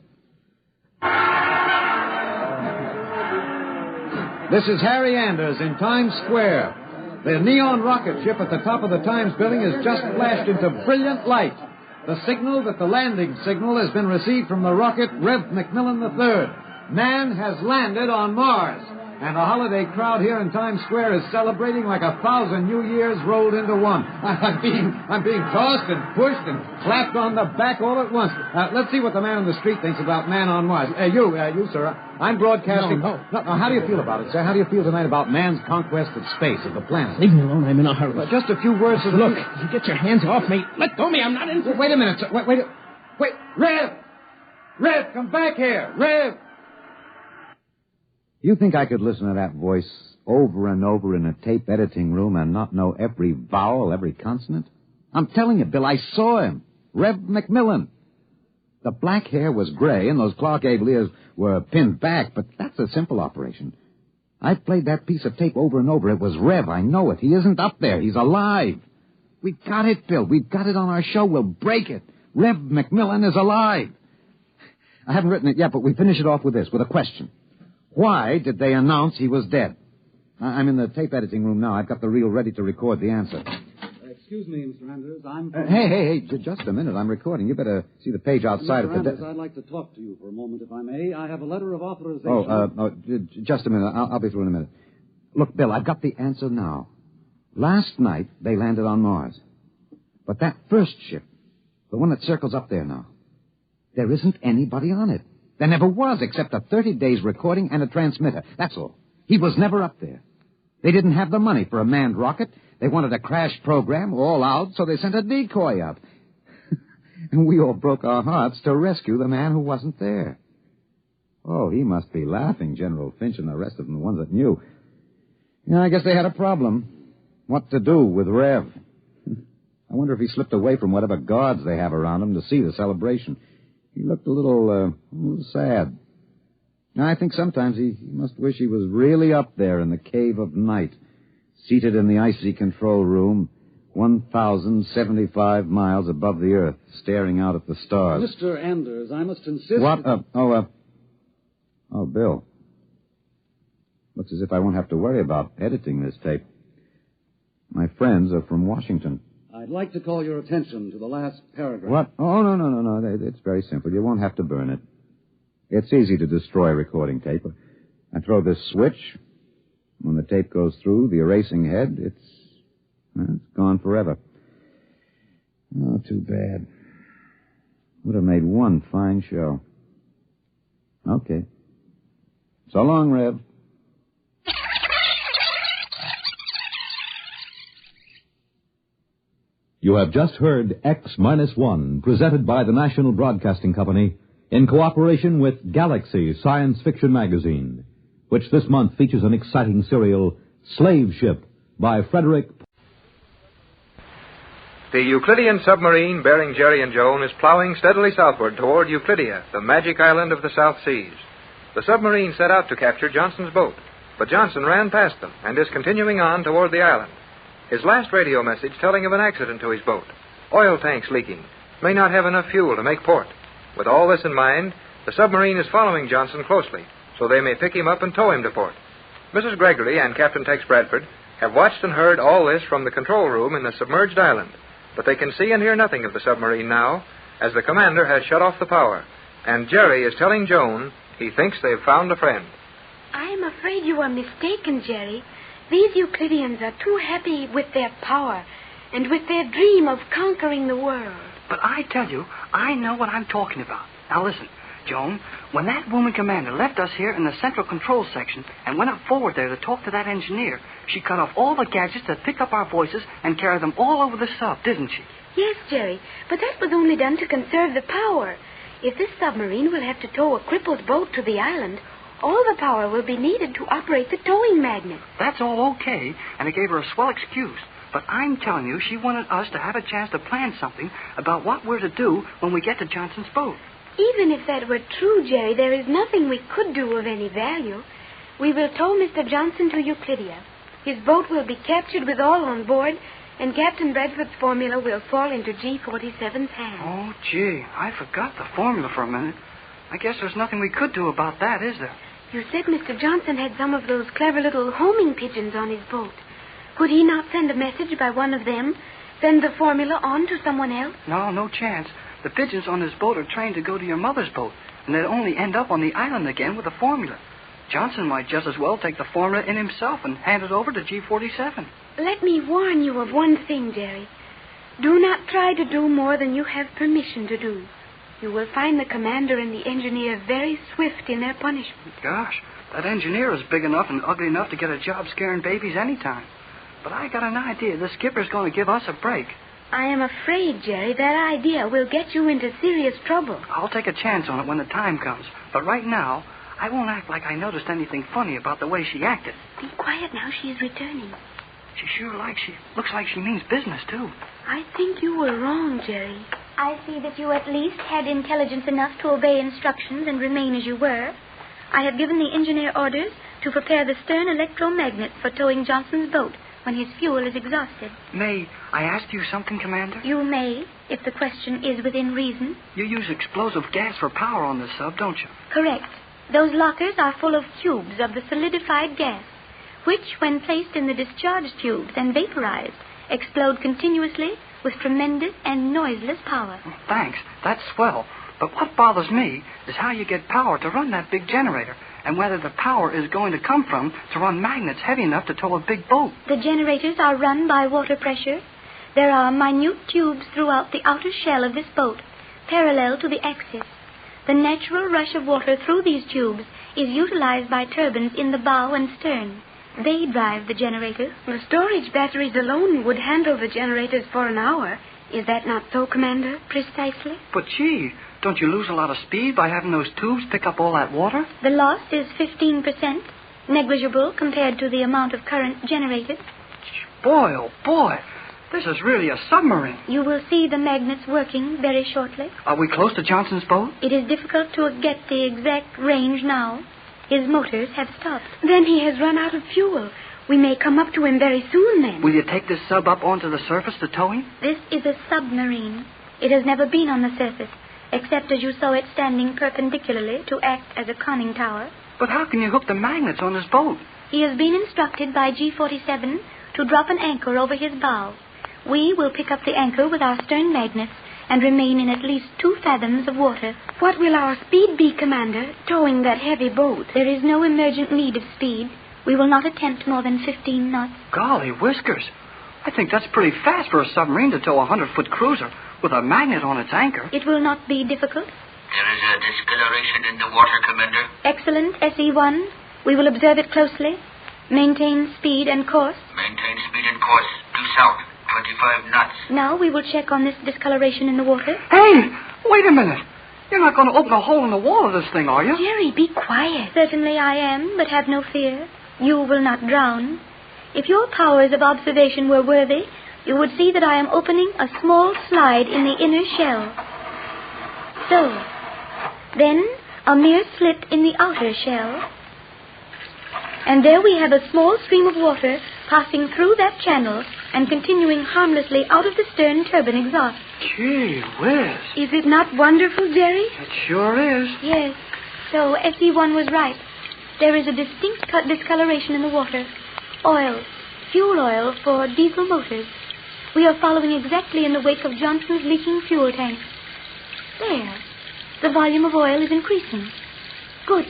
This is Harry Anders in Times Square. The neon rocket ship at the top of the Times building has just flashed into brilliant light. The signal that the landing signal has been received from the rocket Rev McMillan III. Man has landed on Mars. And the holiday crowd here in Times Square is celebrating like 1,000 New Years rolled into one. I'm being tossed and pushed and clapped on the back all at once. Let's see what the man on the street thinks about man on Mars. You, sir. I'm broadcasting. No. How do you feel about it, sir? How do you feel tonight about man's conquest of space, of the planet? Leave me alone. I'm in a hurry. Just a few words to the... Look, you get your hands off me. Let go of me. I'm not in... Wait a minute, sir. Wait. Rev, come back here. Rev. You think I could listen to that voice over and over in a tape editing room and not know every vowel, every consonant? I'm telling you, Bill, I saw him. Rev McMillan. The black hair was gray and those Clark Gable ears were pinned back, but that's a simple operation. I've played that piece of tape over and over. It was Rev, I know it. He isn't up there. He's alive. We've got it, Bill. We've got it on our show. We'll break it. Rev McMillan is alive. I haven't written it yet, but we finish it off with this, with a question. Why did they announce he was dead? I'm in the tape editing room now. I've got the reel ready to record the answer. Excuse me, Mr. Anders. Hey, just a minute. I'm recording. You better see the page outside Mr. of the... Anders, I'd like to talk to you for a moment, if I may. I have a letter of authorization. Just a minute. I'll be through in a minute. Look, Bill, I've got the answer now. Last night, they landed on Mars. But that first ship, the one that circles up there now, there isn't anybody on it. There never was, except a 30 days recording and a transmitter. That's all. He was never up there. They didn't have the money for a manned rocket. They wanted a crash program all out, so they sent a decoy up. And we all broke our hearts to rescue the man who wasn't there. Oh, he must be laughing, General Finch and the rest of them, the ones that knew. Yeah, I guess they had a problem. What to do with Rev? I wonder if he slipped away from whatever guards they have around him to see the celebration. He looked a little sad. I think sometimes he must wish he was really up there in the cave of night, seated in the icy control room, 1,075 miles above the Earth, staring out at the stars. Mr. Anders, I must insist... What? Oh, Bill. Looks as if I won't have to worry about editing this tape. My friends are from Washington. I'd like to call your attention to the last paragraph. What? Oh, no. It's very simple. You won't have to burn it. It's easy to destroy recording tape. I throw this switch. When the tape goes through the erasing head, it's gone forever. Oh, too bad. Would have made one fine show. Okay. So long, Rev. You have just heard X-1, presented by the National Broadcasting Company in cooperation with Galaxy Science Fiction Magazine, which this month features an exciting serial, Slave Ship, by Frederick. The Euclidean submarine bearing Jerry and Joan is plowing steadily southward toward Euclidia, the magic island of the South Seas. The submarine set out to capture Johnson's boat, but Johnson ran past them and is continuing on toward the island. His last radio message telling of an accident to his boat. Oil tanks leaking. May not have enough fuel to make port. With all this in mind, the submarine is following Johnson closely, so they may pick him up and tow him to port. Mrs. Gregory and Captain Tex Bradford have watched and heard all this from the control room in the submerged island, but they can see and hear nothing of the submarine now, as the commander has shut off the power, and Jerry is telling Joan he thinks they've found a friend. I am afraid you are mistaken, Jerry. These Euclideans are too happy with their power and with their dream of conquering the world. But I tell you, I know what I'm talking about. Now listen, Joan, when that woman commander left us here in the central control section and went up forward there to talk to that engineer, she cut off all the gadgets that pick up our voices and carry them all over the sub, didn't she? Yes, Jerry, but that was only done to conserve the power. If this submarine will have to tow a crippled boat to the island, all the power will be needed to operate the towing magnet. That's all okay, and it gave her a swell excuse. But I'm telling you, she wanted us to have a chance to plan something about what we're to do when we get to Johnson's boat. Even if that were true, Jerry, there is nothing we could do of any value. We will tow Mr. Johnson to Euclidia. His boat will be captured with all on board, and Captain Bradford's formula will fall into G47's hands. Oh, gee, I forgot the formula for a minute. I guess there's nothing we could do about that, is there? You said Mr. Johnson had some of those clever little homing pigeons on his boat. Could he not send a message by one of them? Send the formula on to someone else? No chance. The pigeons on his boat are trained to go to your mother's boat, and they'd only end up on the island again with the formula. Johnson might just as well take the formula in himself and hand it over to G47. Let me warn you of one thing, Jerry. Do not try to do more than you have permission to do. You will find the commander and the engineer very swift in their punishment. Gosh, that engineer is big enough and ugly enough to get a job scaring babies anytime. But I got an idea. The skipper's going to give us a break. I am afraid, Jerry, that idea will get you into serious trouble. I'll take a chance on it when the time comes. But right now, I won't act like I noticed anything funny about the way she acted. Be quiet now. She is returning. She looks like she means business, too. I think you were wrong, Jerry. I see that you at least had intelligence enough to obey instructions and remain as you were. I have given the engineer orders to prepare the stern electromagnet for towing Johnson's boat when his fuel is exhausted. May I ask you something, Commander? You may, if the question is within reason. You use explosive gas for power on this sub, don't you? Correct. Those lockers are full of tubes of the solidified gas, which, when placed in the discharge tubes and vaporized, explode continuously with tremendous and noiseless power. Thanks. That's swell. But what bothers me is how you get power to run that big generator, and whether the power is going to come from to run magnets heavy enough to tow a big boat. The generators are run by water pressure. There are minute tubes throughout the outer shell of this boat, parallel to the axis. The natural rush of water through these tubes is utilized by turbines in the bow and stern. They drive the generator. The storage batteries alone would handle the generators for an hour. Is that not so, Commander? Precisely. But, gee, don't you lose a lot of speed by having those tubes pick up all that water? The loss is 15%, negligible compared to the amount of current generated. Boy, oh boy, this is really a submarine. You will see the magnets working very shortly. Are we close to Johnson's boat? It is difficult to get the exact range now. His motors have stopped. Then he has run out of fuel. We may come up to him very soon, then. Will you take this sub up onto the surface to tow him? This is a submarine. It has never been on the surface. except as you saw it standing perpendicularly to act as a conning tower. But how can you hook the magnets on this boat? He has been instructed by G47 to drop an anchor over his bow. We will pick up the anchor with our stern magnets and remain in at least 2 fathoms of water. What will our speed be, Commander, towing that heavy boat? There is no emergent need of speed. We will not attempt more than 15 knots. Golly whiskers. I think that's pretty fast for a submarine to tow a 100-foot cruiser with a magnet on its anchor. It will not be difficult. There is a discoloration in the water, Commander. Excellent, SE1. We will observe it closely. Maintain speed and course. Maintain speed and course. Due south. 25 knots. Now we will check on this discoloration in the water. Hey, wait a minute. You're not going to open a hole in the wall of this thing, are you? Jerry, be quiet. Certainly I am, but have no fear. You will not drown. If your powers of observation were worthy, you would see that I am opening a small slide in the inner shell. So. Then a mere slit in the outer shell. And there we have a small stream of water passing through that channel and continuing harmlessly out of the stern turbine exhaust. Gee whiz. Is it not wonderful, Jerry? It sure is. Yes. So SE1 was right. There is a distinct discoloration in the water. Oil. Fuel oil for diesel motors. We are following exactly in the wake of Johnson's leaking fuel tank. There. The volume of oil is increasing. Good.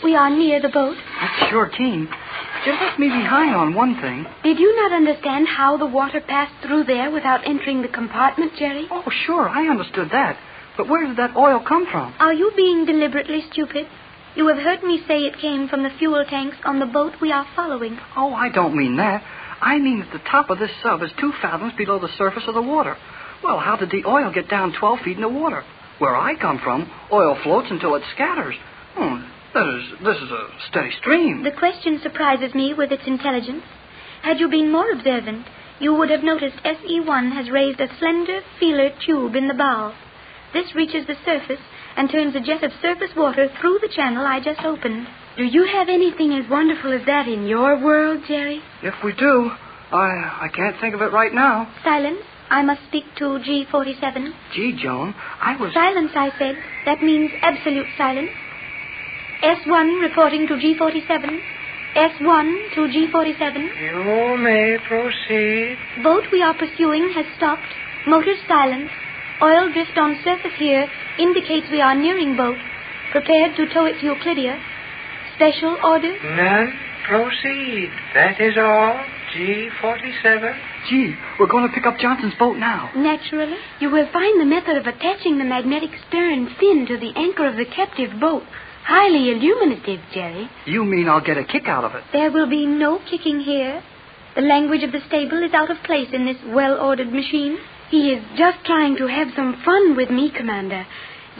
We are near the boat. That's sure keen. You left me behind on one thing. Did you not understand how the water passed through there without entering the compartment, Jerry? Oh, sure, I understood that. But where did that oil come from? Are you being deliberately stupid? You have heard me say it came from the fuel tanks on the boat we are following. Oh, I don't mean that. I mean that the top of this sub is 2 fathoms below the surface of the water. Well, how did the oil get down 12 feet in the water? Where I come from, oil floats until it scatters. This is a steady stream. The question surprises me with its intelligence. Had you been more observant, you would have noticed SE1 has raised a slender feeler tube in the bow. This reaches the surface and turns a jet of surface water through the channel I just opened. Do you have anything as wonderful as that in your world, Jerry? If we do, I can't think of it right now. Silence. I must speak to G47. Gee, Joan, I was... Silence, I said. That means absolute silence. S1 reporting to G47. S1 to G47. You may proceed. Boat we are pursuing has stopped. Motors silent. Oil drift on surface here indicates we are nearing boat. Prepared to tow it to Euclidia. Special orders? None. Proceed. That is all. G47. Gee, we're going to pick up Johnson's boat now. Naturally. You will find the method of attaching the magnetic stern fin to the anchor of the captive boat highly illuminative, Jerry. You mean I'll get a kick out of it? There will be no kicking here. The language of the stable is out of place in this well-ordered machine. He is just trying to have some fun with me, Commander.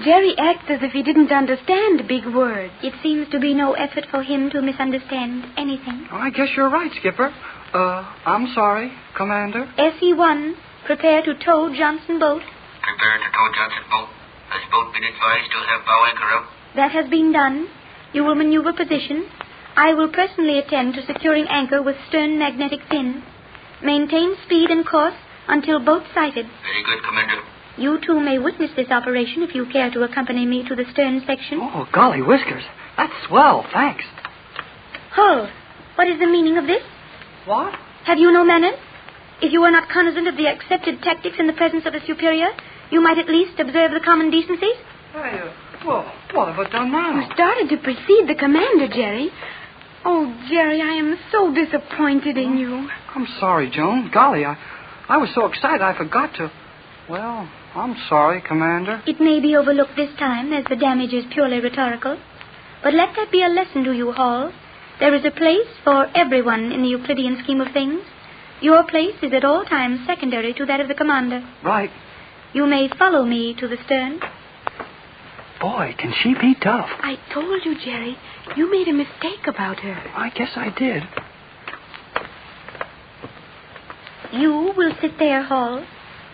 Jerry acts as if he didn't understand big words. It seems to be no effort for him to misunderstand anything. I guess you're right, Skipper. I'm sorry, Commander. SE1, prepare to tow Johnson boat. Prepare to tow Johnson boat. Has boat been advised to have bow anchor up? That has been done. You will maneuver position. I will personally attend to securing anchor with stern magnetic fin. Maintain speed and course until boat sighted. Very good, Commander. You two may witness this operation if you care to accompany me to the stern section. Oh, golly whiskers. That's swell, thanks. Hold. What is the meaning of this? What? Have you no manners? If you are not cognizant of the accepted tactics in the presence of a superior, you might at least observe the common decencies. Well, what have I done now? You started to precede the commander, Jerry. Oh, Jerry, I am so disappointed in you. I'm sorry, Joan. Golly, I was so excited I forgot to... Well, I'm sorry, Commander. It may be overlooked this time, as the damage is purely rhetorical. But let that be a lesson to you, Hall. There is a place for everyone in the Euclidean scheme of things. Your place is at all times secondary to that of the commander. Right. You may follow me to the stern. Boy, can she be tough. I told you, Jerry. You made a mistake about her. I guess I did. You will sit there, Hall.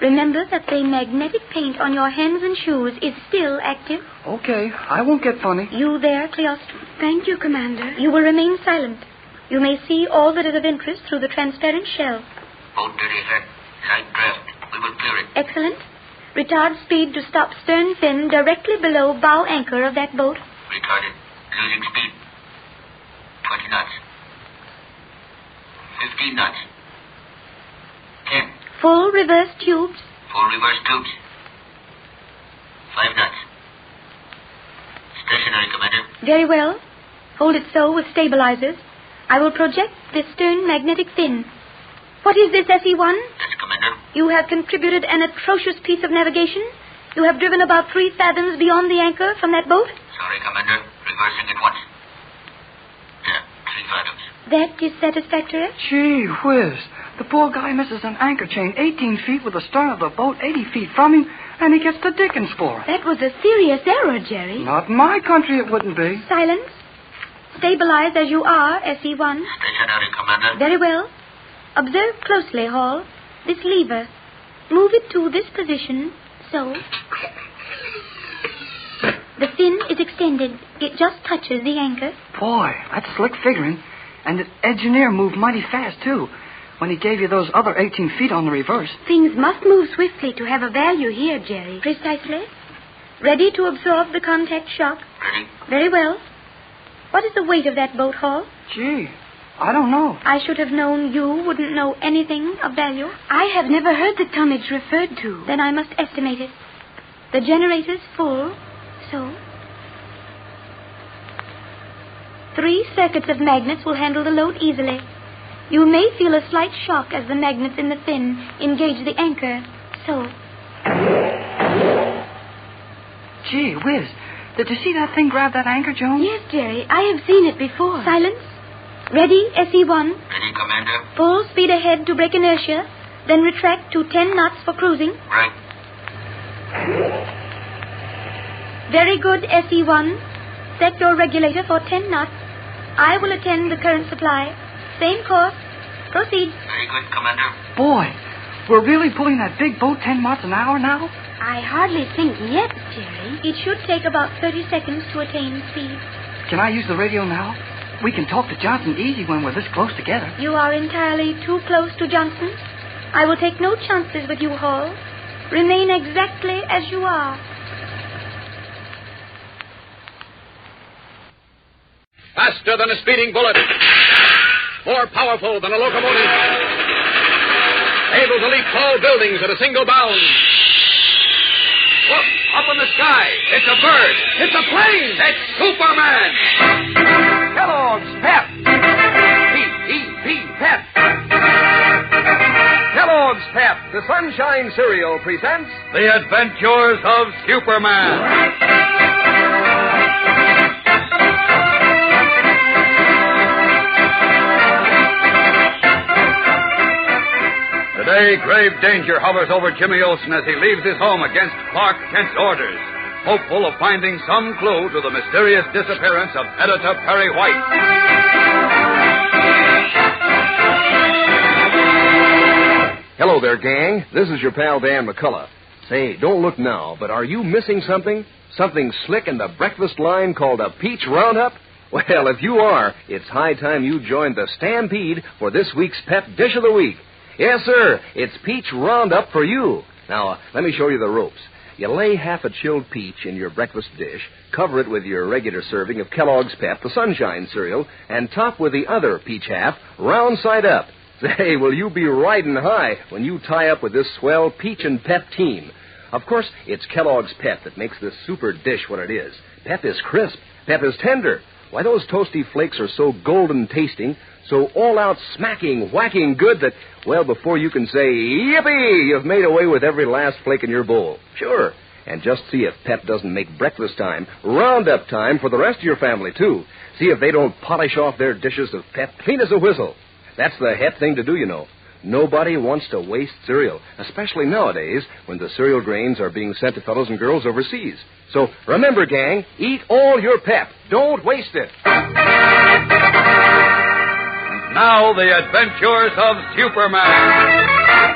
Remember that the magnetic paint on your hands and shoes is still active. Okay, I won't get funny. You there, Cleostro? Thank you, Commander. You will remain silent. You may see all that is of interest through the transparent shell. Boat dirty ahead. Side draft. We will clear it. Excellent. Retard speed to stop stern fin directly below bow anchor of that boat. Retarded. Losing speed. 20 knots. 15 knots. 10. Full reverse tubes. Full reverse tubes. 5 knots. Stationary, Commander. Very well. Hold it so with stabilizers. I will project this stern magnetic fin. What is this, SE-1? Yes, Commander. You have contributed an atrocious piece of navigation. You have driven about 3 fathoms beyond the anchor from that boat. Sorry, Commander. Reversing at once. There, 3 fathoms. That is satisfactory. Gee whiz. The poor guy misses an anchor chain 18 feet with the stern of the boat 80 feet from him, and he gets the dickens for it. That was a serious error, Jerry. Not in my country it wouldn't be. Silence. Stabilize as you are, SE-1. Stationary, Commander. Very well. Observe closely, Hall. This lever. Move it to this position, so. The fin is extended. It just touches the anchor. Boy, that's slick figuring. And the engineer moved mighty fast, too, when he gave you those other 18 feet on the reverse. Things must move swiftly to have a value here, Jerry. Precisely. Ready to absorb the contact shock? Ready. Very well. What is the weight of that boat, Hall? Gee, I don't know. I should have known you wouldn't know anything of value. I have never heard the tonnage referred to. Then I must estimate it. The generator's full, so. 3 circuits of magnets will handle the load easily. You may feel a slight shock as the magnets in the fin engage the anchor, so. Gee whiz. Did you see that thing grab that anchor, Joan? Yes, Jerry. I have seen it before. Silence. Ready, SE-1. Ready, Commander. Full speed ahead to break inertia, then retract to 10 knots for cruising. Right. Very good, SE-1. Set your regulator for 10 knots. I will attend the current supply. Same course. Proceed. Very good, Commander. Boy, we're really pulling that big boat 10 knots an hour now? I hardly think yet, Jerry. It should take about 30 seconds to attain speed. Can I use the radio now? We can talk to Johnson easy when we're this close together. You are entirely too close to Johnson. I will take no chances with you, Hall. Remain exactly as you are. Faster than a speeding bullet. More powerful than a locomotive. Able to leap tall buildings at a single bound. Look, up in the sky. It's a bird. It's a plane. It's Superman. Kellogg's Pep. P-E-P, Pep. Kellogg's Pep, the Sunshine Cereal, presents The Adventures of Superman. Today, grave danger hovers over Jimmy Olsen as he leaves his home against Clark Kent's orders, hopeful of finding some clue to the mysterious disappearance of Editor Perry White. Hello there, gang. This is your pal Dan McCullough. Say, don't look now, but are you missing something? Something slick in the breakfast line called a peach roundup? Well, if you are, it's high time you joined the stampede for this week's Pep Dish of the Week. Yes, sir, it's peach roundup for you. Now, let me show you the ropes. You lay half a chilled peach in your breakfast dish, cover it with your regular serving of Kellogg's Pep, the Sunshine Cereal, and top with the other peach half, round side up. Say, will you be riding high when you tie up with this swell Peach and Pep team? Of course, it's Kellogg's Pep that makes this super dish what it is. Pep is crisp. Pep is tender. Why, those toasty flakes are so golden tasting, so all-out smacking, whacking good that, well, before you can say, yippee, you've made away with every last flake in your bowl. Sure. And just see if Pep doesn't make breakfast time, roundup time for the rest of your family, too. See if they don't polish off their dishes of Pep clean as a whistle. That's the hep thing to do, you know. Nobody wants to waste cereal, especially nowadays when the cereal grains are being sent to fellows and girls overseas. So remember, gang, eat all your Pep. Don't waste it. And now, the adventures of Superman.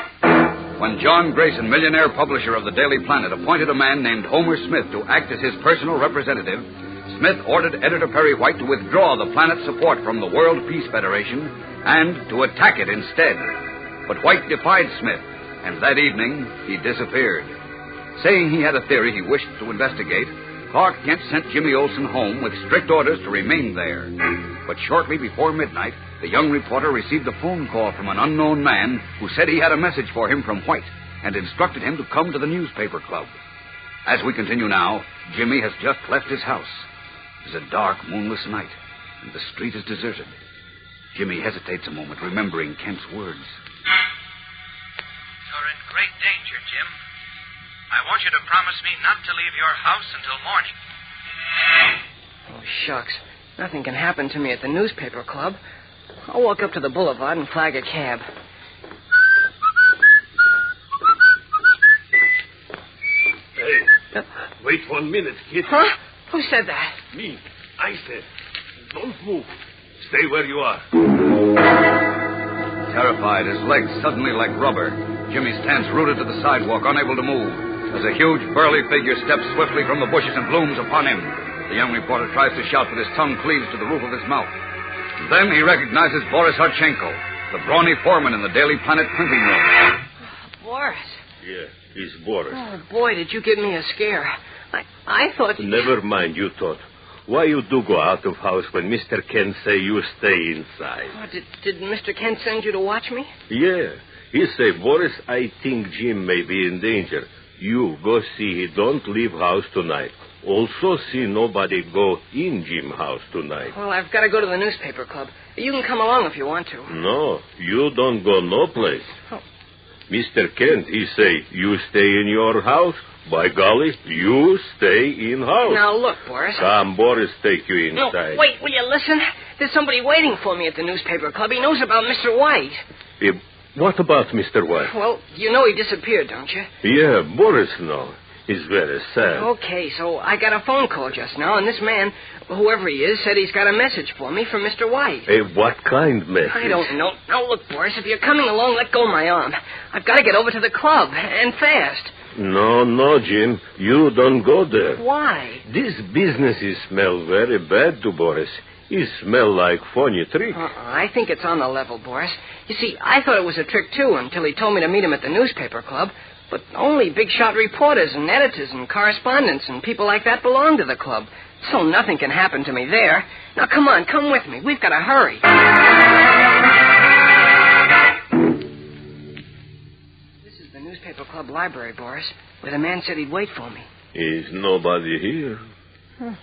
When John Grayson, millionaire publisher of the Daily Planet, appointed a man named Homer Smith to act as his personal representative, Smith ordered Editor Perry White to withdraw the Planet's support from the World Peace Federation and to attack it instead. But White defied Smith, and that evening he disappeared. Saying he had a theory he wished to investigate, Clark Kent sent Jimmy Olsen home with strict orders to remain there. But shortly before midnight, the young reporter received a phone call from an unknown man who said he had a message for him from White and instructed him to come to the newspaper club. As we continue now, Jimmy has just left his house. It is a dark, moonless night, and the street is deserted. Jimmy hesitates a moment, remembering Kent's words. You're in great danger, Jim. I want you to promise me not to leave your house until morning. Oh, shucks. Nothing can happen to me at the newspaper club. I'll walk up to the boulevard and flag a cab. Hey, wait 1 minute, kid. Huh? Who said that? Me. I said, don't move. Stay where you are. Terrified, his legs suddenly like rubber, Jimmy stands rooted to the sidewalk, unable to move, as a huge, burly figure steps swiftly from the bushes and blooms upon him. The young reporter tries to shout, but his tongue cleaves to the roof of his mouth. Then he recognizes Boris Harchenko, the brawny foreman in the Daily Planet printing room. Boris. Yeah, he's Boris. Oh, boy, did you give me a scare. I thought... Never mind, you thought. Why you do go out of house when Mr. Kent say you stay inside? Oh, did Mr. Kent send you to watch me? Yeah. He say, Boris, I think Jim may be in danger. You go see he don't leave house tonight. Also see nobody go in Jim house tonight. Well, I've got to go to the newspaper club. You can come along if you want to. No, you don't go no place. Oh. Mr. Kent, he say, you stay in your house. By golly, you stay in house. Now, look, Boris. Come, Boris, take you inside. No, wait, will you listen? There's somebody waiting for me at the newspaper club. He knows about Mr. White. What about Mr. White? Well, you know he disappeared, don't you? Yeah, Boris know. He's very sad. Okay, so I got a phone call just now, and this man, whoever he is, said he's got a message for me from Mr. White. Hey, what kind message? I don't know. Now, look, Boris, if you're coming along, let go of my arm. I've got to get over to the club, and fast. No, Jim. You don't go there. Why? This business is smell very bad to Boris. He smell like phony trick. I think it's on the level, Boris. You see, I thought it was a trick, too, until he told me to meet him at the newspaper club. But only big-shot reporters and editors and correspondents and people like that belong to the club. So nothing can happen to me there. Now, come on, come with me. We've got to hurry. This is the newspaper club library, Boris, where the man said he'd wait for me. Is nobody here? Huh.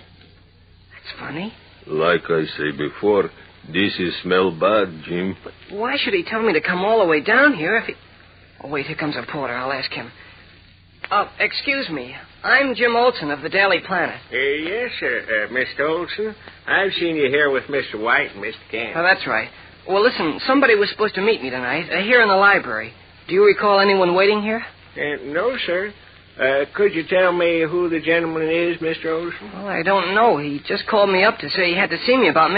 That's funny. Like I say before, this is smell bad, Jim. But why should he tell me to come all the way down here if he... Oh, wait, here comes a porter. I'll ask him. Excuse me. I'm Jim Olsen of the Daily Planet. Yes, sir, Mr. Olsen. I've seen you here with Mr. White and Mr. Kent. Oh, that's right. Well, listen, somebody was supposed to meet me tonight, here in the library. Do you recall anyone waiting here? No, sir. Could you tell me who the gentleman is, Mr. Olsen? Well, I don't know. He just called me up to say he had to see me about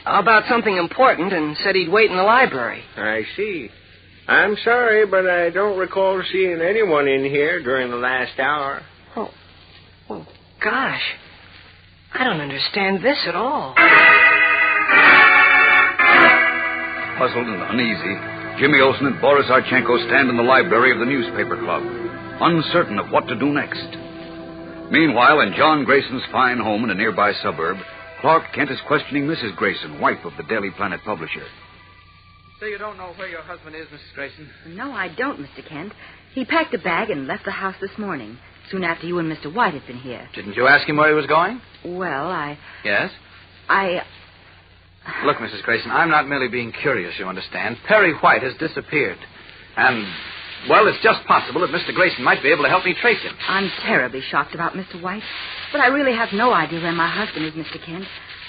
about something important and said he'd wait in the library. I see. I'm sorry, but I don't recall seeing anyone in here during the last hour. Oh, well, gosh. I don't understand this at all. Puzzled and uneasy, Jimmy Olsen and Boris Harchenko stand in the library of the newspaper club, uncertain of what to do next. Meanwhile, in John Grayson's fine home in a nearby suburb, Clark Kent is questioning Mrs. Grayson, wife of the Daily Planet publisher. So you don't know where your husband is, Mrs. Grayson? No, I don't, Mr. Kent. He packed a bag and left the house this morning, soon after you and Mr. White had been here. Didn't you ask him where he was going? Well, Yes? Look, Mrs. Grayson, I'm not merely being curious, you understand. Perry White has disappeared. And, well, it's just possible that Mr. Grayson might be able to help me trace him. I'm terribly shocked about Mr. White, but I really have no idea where my husband is, Mr. Kent.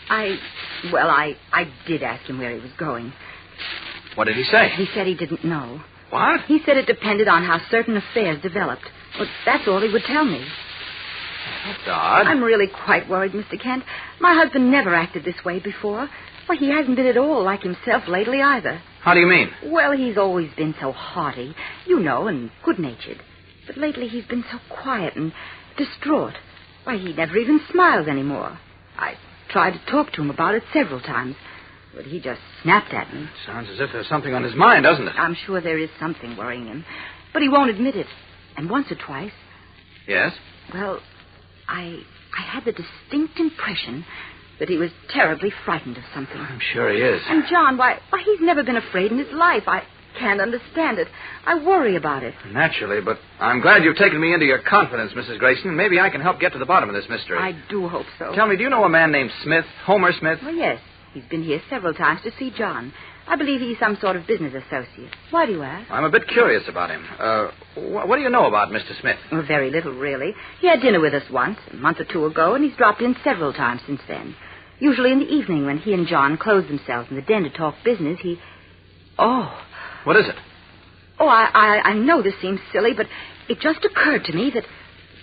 I did ask him where he was going. What did he say? He said he didn't know. What? He said it depended on how certain affairs developed. But that's all he would tell me. That's odd. I'm really quite worried, Mr. Kent. My husband never acted this way before. Well, he hasn't been at all like himself lately either. How do you mean? Well, he's always been so haughty, you know, and good-natured. But lately he's been so quiet and distraught. Why, he never even smiles anymore. I tried to talk to him about it several times. But he just snapped at me. Sounds as if there's something on his mind, doesn't it? I'm sure there is something worrying him. But he won't admit it. And once or twice, Yes? well, I had the distinct impression that he was terribly frightened of something. I'm sure he is. And John, why, he's never been afraid in his life. I can't understand it. I worry about it. Naturally, but I'm glad you've taken me into your confidence, Mrs. Grayson. Maybe I can help get to the bottom of this mystery. I do hope so. Tell me, do you know a man named Smith, Homer Smith? Well, yes. He's been here several times to see John. I believe he's some sort of business associate. Why do you ask? I'm a bit curious about him. What do you know about Mr. Smith? Well, very little, really. He had dinner with us once, a month or two ago, and he's dropped in several times since then. Usually in the evening when he and John close themselves in the den to talk business, he... Oh. What is it? Oh, I know this seems silly, but it just occurred to me that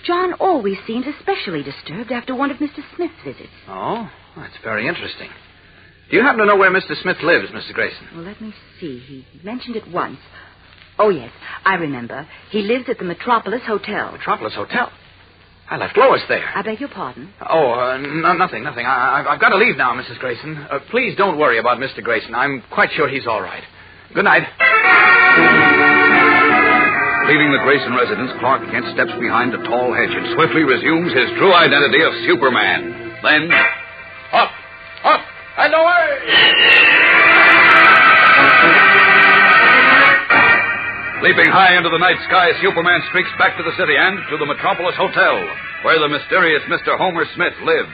John always seems especially disturbed after one of Mr. Smith's visits. Oh, that's very interesting. Do you happen to know where Mr. Smith lives, Mr. Grayson? Well, let me see. He mentioned it once. Oh, yes, I remember. He lives at the Metropolis Hotel. Metropolis Hotel? I left Lois there. I beg your pardon? Oh, nothing. I've got to leave now, Mrs. Grayson. Please don't worry about Mr. Grayson. I'm quite sure he's all right. Good night. Leaving the Grayson residence, Clark Kent steps behind a tall hedge and swiftly resumes his true identity of Superman. Then, up, and away! Leaping high into the night sky, Superman streaks back to the city and to the Metropolis Hotel, where the mysterious Mr. Homer Smith lives,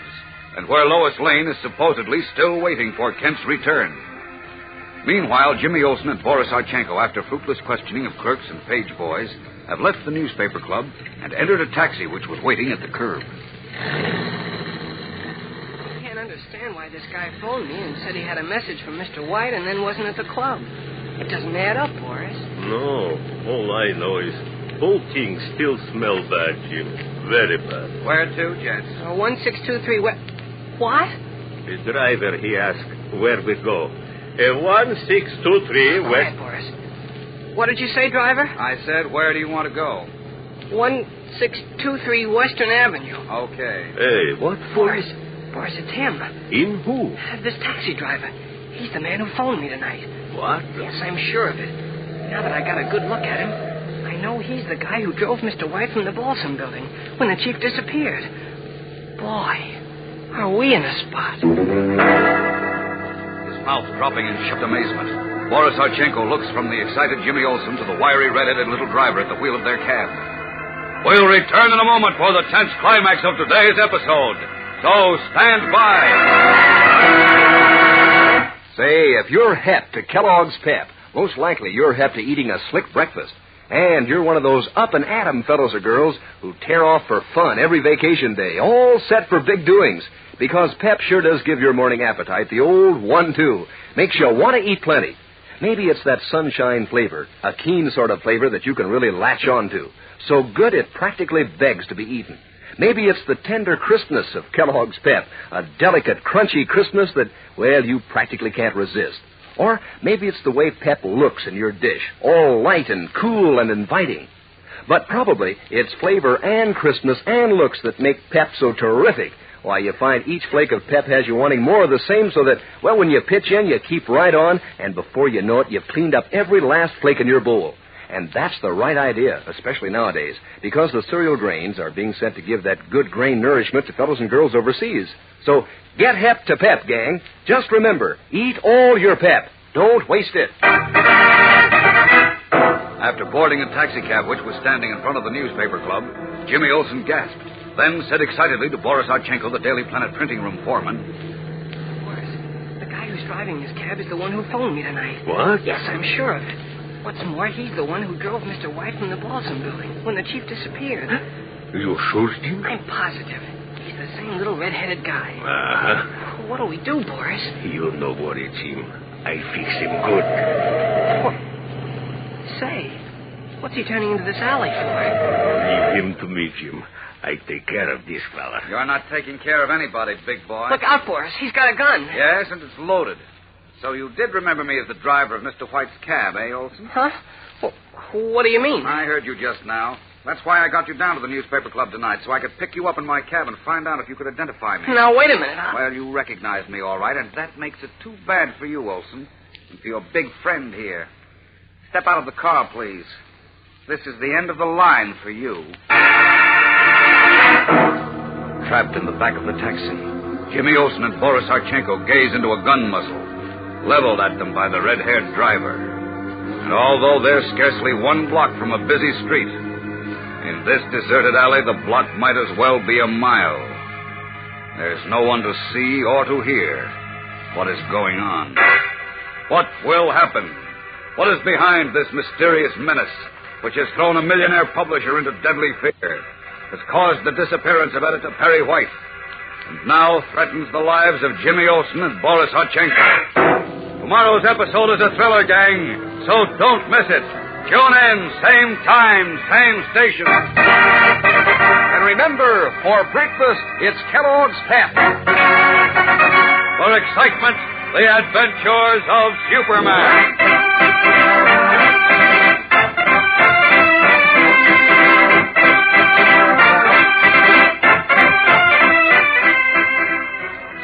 and where Lois Lane is supposedly still waiting for Kent's return. Meanwhile, Jimmy Olsen and Boris Archenko, after fruitless questioning of clerks and page boys, have left the newspaper club and entered a taxi which was waiting at the curb. I can't understand why this guy phoned me and said he had a message from Mr. White and then wasn't at the club. It doesn't add up, Boris. No, all I know is whole thing still smell bad, Jim. Very bad. Where to, gents? 1623 West. What? The driver, he asked where we go. 1623 All West. right, Boris. What did you say, driver? I said, where do you want to go? 1623 Western Avenue. Okay. Hey, what for? Boris, it's him. In who? This taxi driver. He's the man who phoned me tonight. What? Yes, I'm sure of it. Now that I got a good look at him, I know he's the guy who drove Mr. White from the Balsam building when the chief disappeared. Boy, are we in a spot. Mouth dropping in shocked amazement, Boris Archenko looks from the excited Jimmy Olsen to the wiry, red-headed little driver at the wheel of their cab. We'll return in a moment for the tense climax of today's episode. So stand by. Say, if you're hep to Kellogg's Pep, most likely you're hep to eating a slick breakfast. And you're one of those up-and-at-'em fellows or girls who tear off for fun every vacation day, all set for big doings. Because Pep sure does give your morning appetite the old 1-2. Makes you want to eat plenty. Maybe it's that sunshine flavor, a keen sort of flavor that you can really latch on to. So good it practically begs to be eaten. Maybe it's the tender crispness of Kellogg's Pep, a delicate, crunchy crispness that, well, you practically can't resist. Or maybe it's the way Pep looks in your dish, all light and cool and inviting. But probably it's flavor and crispness and looks that make Pep so terrific. Why, you find each flake of Pep has you wanting more of the same so that, well, when you pitch in, you keep right on, and before you know it, you've cleaned up every last flake in your bowl. And that's the right idea, especially nowadays, because the cereal grains are being sent to give that good grain nourishment to fellows and girls overseas. So get hep to Pep, gang. Just remember, eat all your Pep. Don't waste it. After boarding a taxicab which was standing in front of the newspaper club, Jimmy Olsen gasped, then said excitedly to Boris Archenko, the Daily Planet printing room foreman, Boris, the guy who's driving this cab is the one who phoned me tonight. What? Yes, I'm sure of it. What's more, he's the one who drove Mr. White from the Balsam building when the chief disappeared. You sure, Jim? I'm positive. He's the same little red-headed guy. Uh-huh. What do we do, Boris? You know what, Jim. I fix him good. Say, what's he turning into this alley for? Leave him to me, Jim. I take care of this fella. You're not taking care of anybody, big boy. Look out, Boris. He's got a gun. Yes, and it's loaded. So you did remember me as the driver of Mr. White's cab, eh, Olsen? Huh? Well, what do you mean? I heard you just now. That's why I got you down to the newspaper club tonight, so I could pick you up in my cab and find out if you could identify me. Now, wait a minute. Well, you recognized me all right, and that makes it too bad for you, Olsen, and for your big friend here. Step out of the car, please. this is the end of the line for you. Trapped in the back of the taxi, Jimmy Olsen and Boris Harchenko gaze into a gun muzzle, leveled at them by the red-haired driver. And although they're scarcely 1 block from a busy street, in this deserted alley, the block might as well be a mile. There's no one to see or to hear what is going on. What will happen? What is behind this mysterious menace, which has thrown a millionaire publisher into deadly fear, has caused the disappearance of editor Perry White, and now threatens the lives of Jimmy Olsen and Boris Harchenko? Tomorrow's episode is a thriller, gang, so don't miss it. Tune in, same time, same station. And remember, for breakfast, it's Kellogg's Pep. For excitement, the adventures of Superman.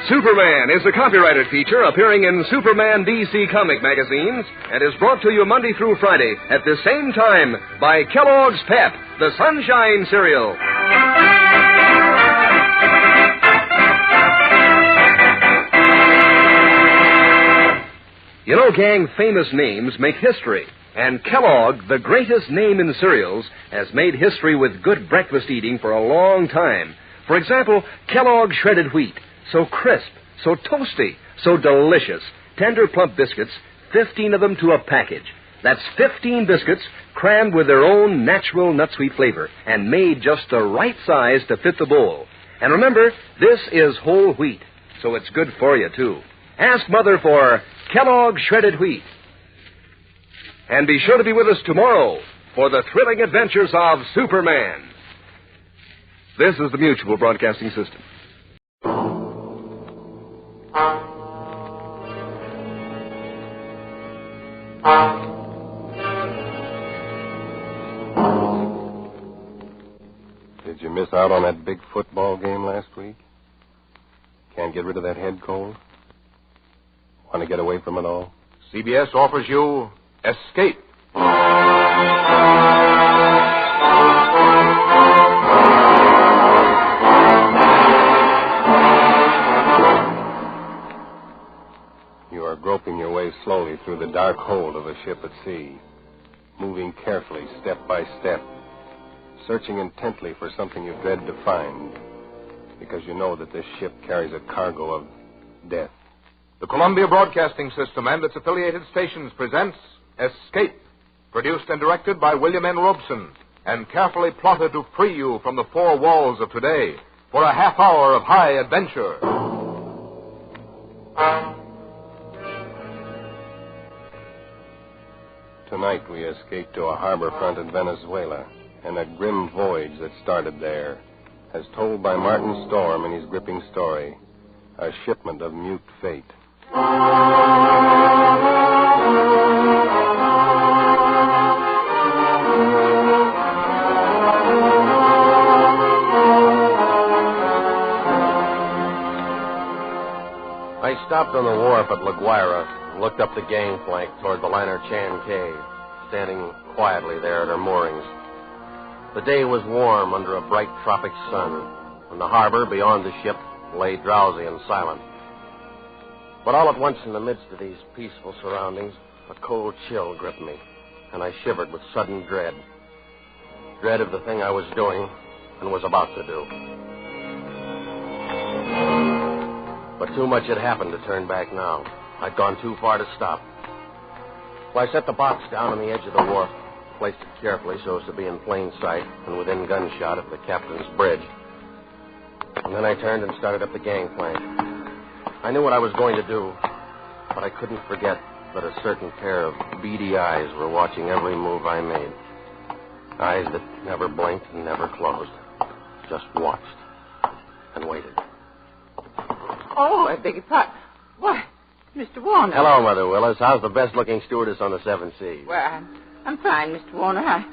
Superman is a copyrighted feature appearing in Superman DC comic magazines and is brought to you Monday through Friday at the same time by Kellogg's Pep, the Sunshine Cereal. You know, gang, famous names make history. And Kellogg, the greatest name in cereals, has made history with good breakfast eating for a long time. For example, Kellogg shredded wheat. So crisp, so toasty, so delicious. Tender, plump biscuits, 15 of them to a package. That's 15 biscuits crammed with their own natural nut sweet flavor and made just the right size to fit the bowl. And remember, this is whole wheat, so it's good for you, too. Ask Mother for Kellogg shredded wheat. And be sure to be with us tomorrow for the thrilling adventures of Superman. This is the Mutual Broadcasting System. Did you miss out on that big football game last week? Can't get rid of that head cold? Want to get away from it all? CBS offers you Escape. You are groping your way slowly through the dark hold of a ship at sea, moving carefully, step by step, searching intently for something you dread to find, because you know that this ship carries a cargo of death. The Columbia Broadcasting System and its affiliated stations presents Escape, produced and directed by William N. Robeson, and carefully plotted to free you from the four walls of today for a half hour of high adventure. Tonight we escape to a harbor front in Venezuela, and a grim voyage that started there, as told by Martin Storm in his gripping story, A Shipment of Mute Fate. I stopped on the wharf at La Guaira and looked up the gangplank toward the liner Chan Cave, standing quietly there at her moorings. The day was warm under a bright tropic sun, and the harbor beyond the ship lay drowsy and silent. But all at once in the midst of these peaceful surroundings, a cold chill gripped me, and I shivered with sudden dread. Dread of the thing I was doing and was about to do. But too much had happened to turn back now. I'd gone too far to stop. So I set the box down on the edge of the wharf, placed it carefully so as to be in plain sight and within gunshot of the captain's bridge. And then I turned and started up the gangplank. I knew what I was going to do, but I couldn't forget that a certain pair of beady eyes were watching every move I made. Eyes that never blinked and never closed. Just watched and waited. Oh, I beg your pardon. Why, Mr. Warner. Hello, Mother Willis. How's the best-looking stewardess on the Seven Seas? Well, I'm fine, Mr. Warner.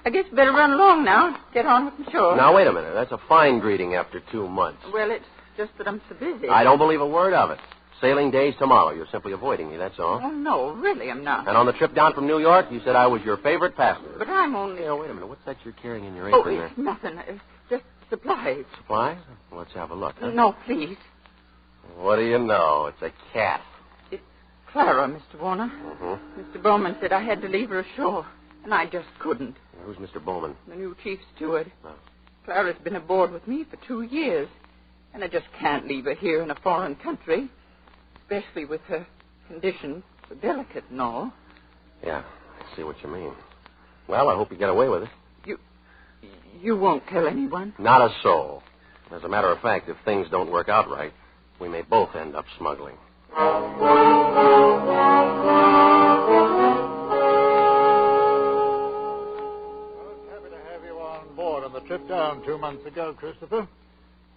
I guess better run along now. Get on with the show. Now, wait a minute. That's a fine greeting after 2 months. Well, it's just that I'm so busy. I don't believe a word of it. Sailing day's tomorrow. You're simply avoiding me, that's all. Oh, no, really, I'm not. And on the trip down from New York, you said I was your favorite passenger. But I'm only... Yeah, wait a minute. What's that you're carrying in your Oh, apron it's nothing. It's just supplies. Supplies? Well, let's have a look, huh? No, please. What do you know? It's a cat. It's Clara, Mr. Warner. Mm-hmm. Mr. Bowman said I had to leave her ashore, and I just couldn't. Who's Mr. Bowman? The new chief steward. Oh. Clara's been aboard with me for 2 years, and I just can't leave her here in a foreign country, especially with her condition so delicate and all. Yeah, I see what you mean. Well, I hope you get away with it. You won't tell anyone? Not a soul. As a matter of fact, if things don't work out right, we may both end up smuggling. On the trip down 2 months ago, Christopher.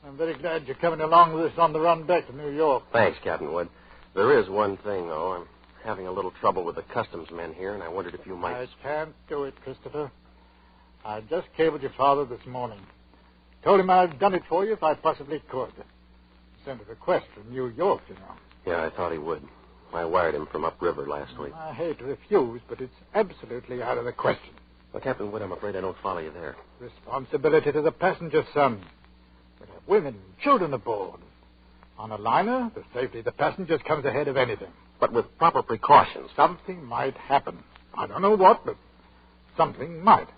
I'm very glad you're coming along with us on the run back to New York. Thanks, Captain Wood. There is one thing, though. I'm having a little trouble with the customs men here, and I wondered if you might... I can't do it, Christopher. I just cabled your father this morning. Told him I'd done it for you if I possibly could. Sent a request from New York, you know. Yeah, I thought he would. I wired him from upriver last week. I hate to refuse, but it's absolutely out of the question. Well, Captain Wood, I'm afraid I don't follow you there. Responsibility to the passenger, son. We have women and children aboard. On a liner, the safety of the passengers comes ahead of anything. But with proper precautions. Something might happen. I don't know what, but something might.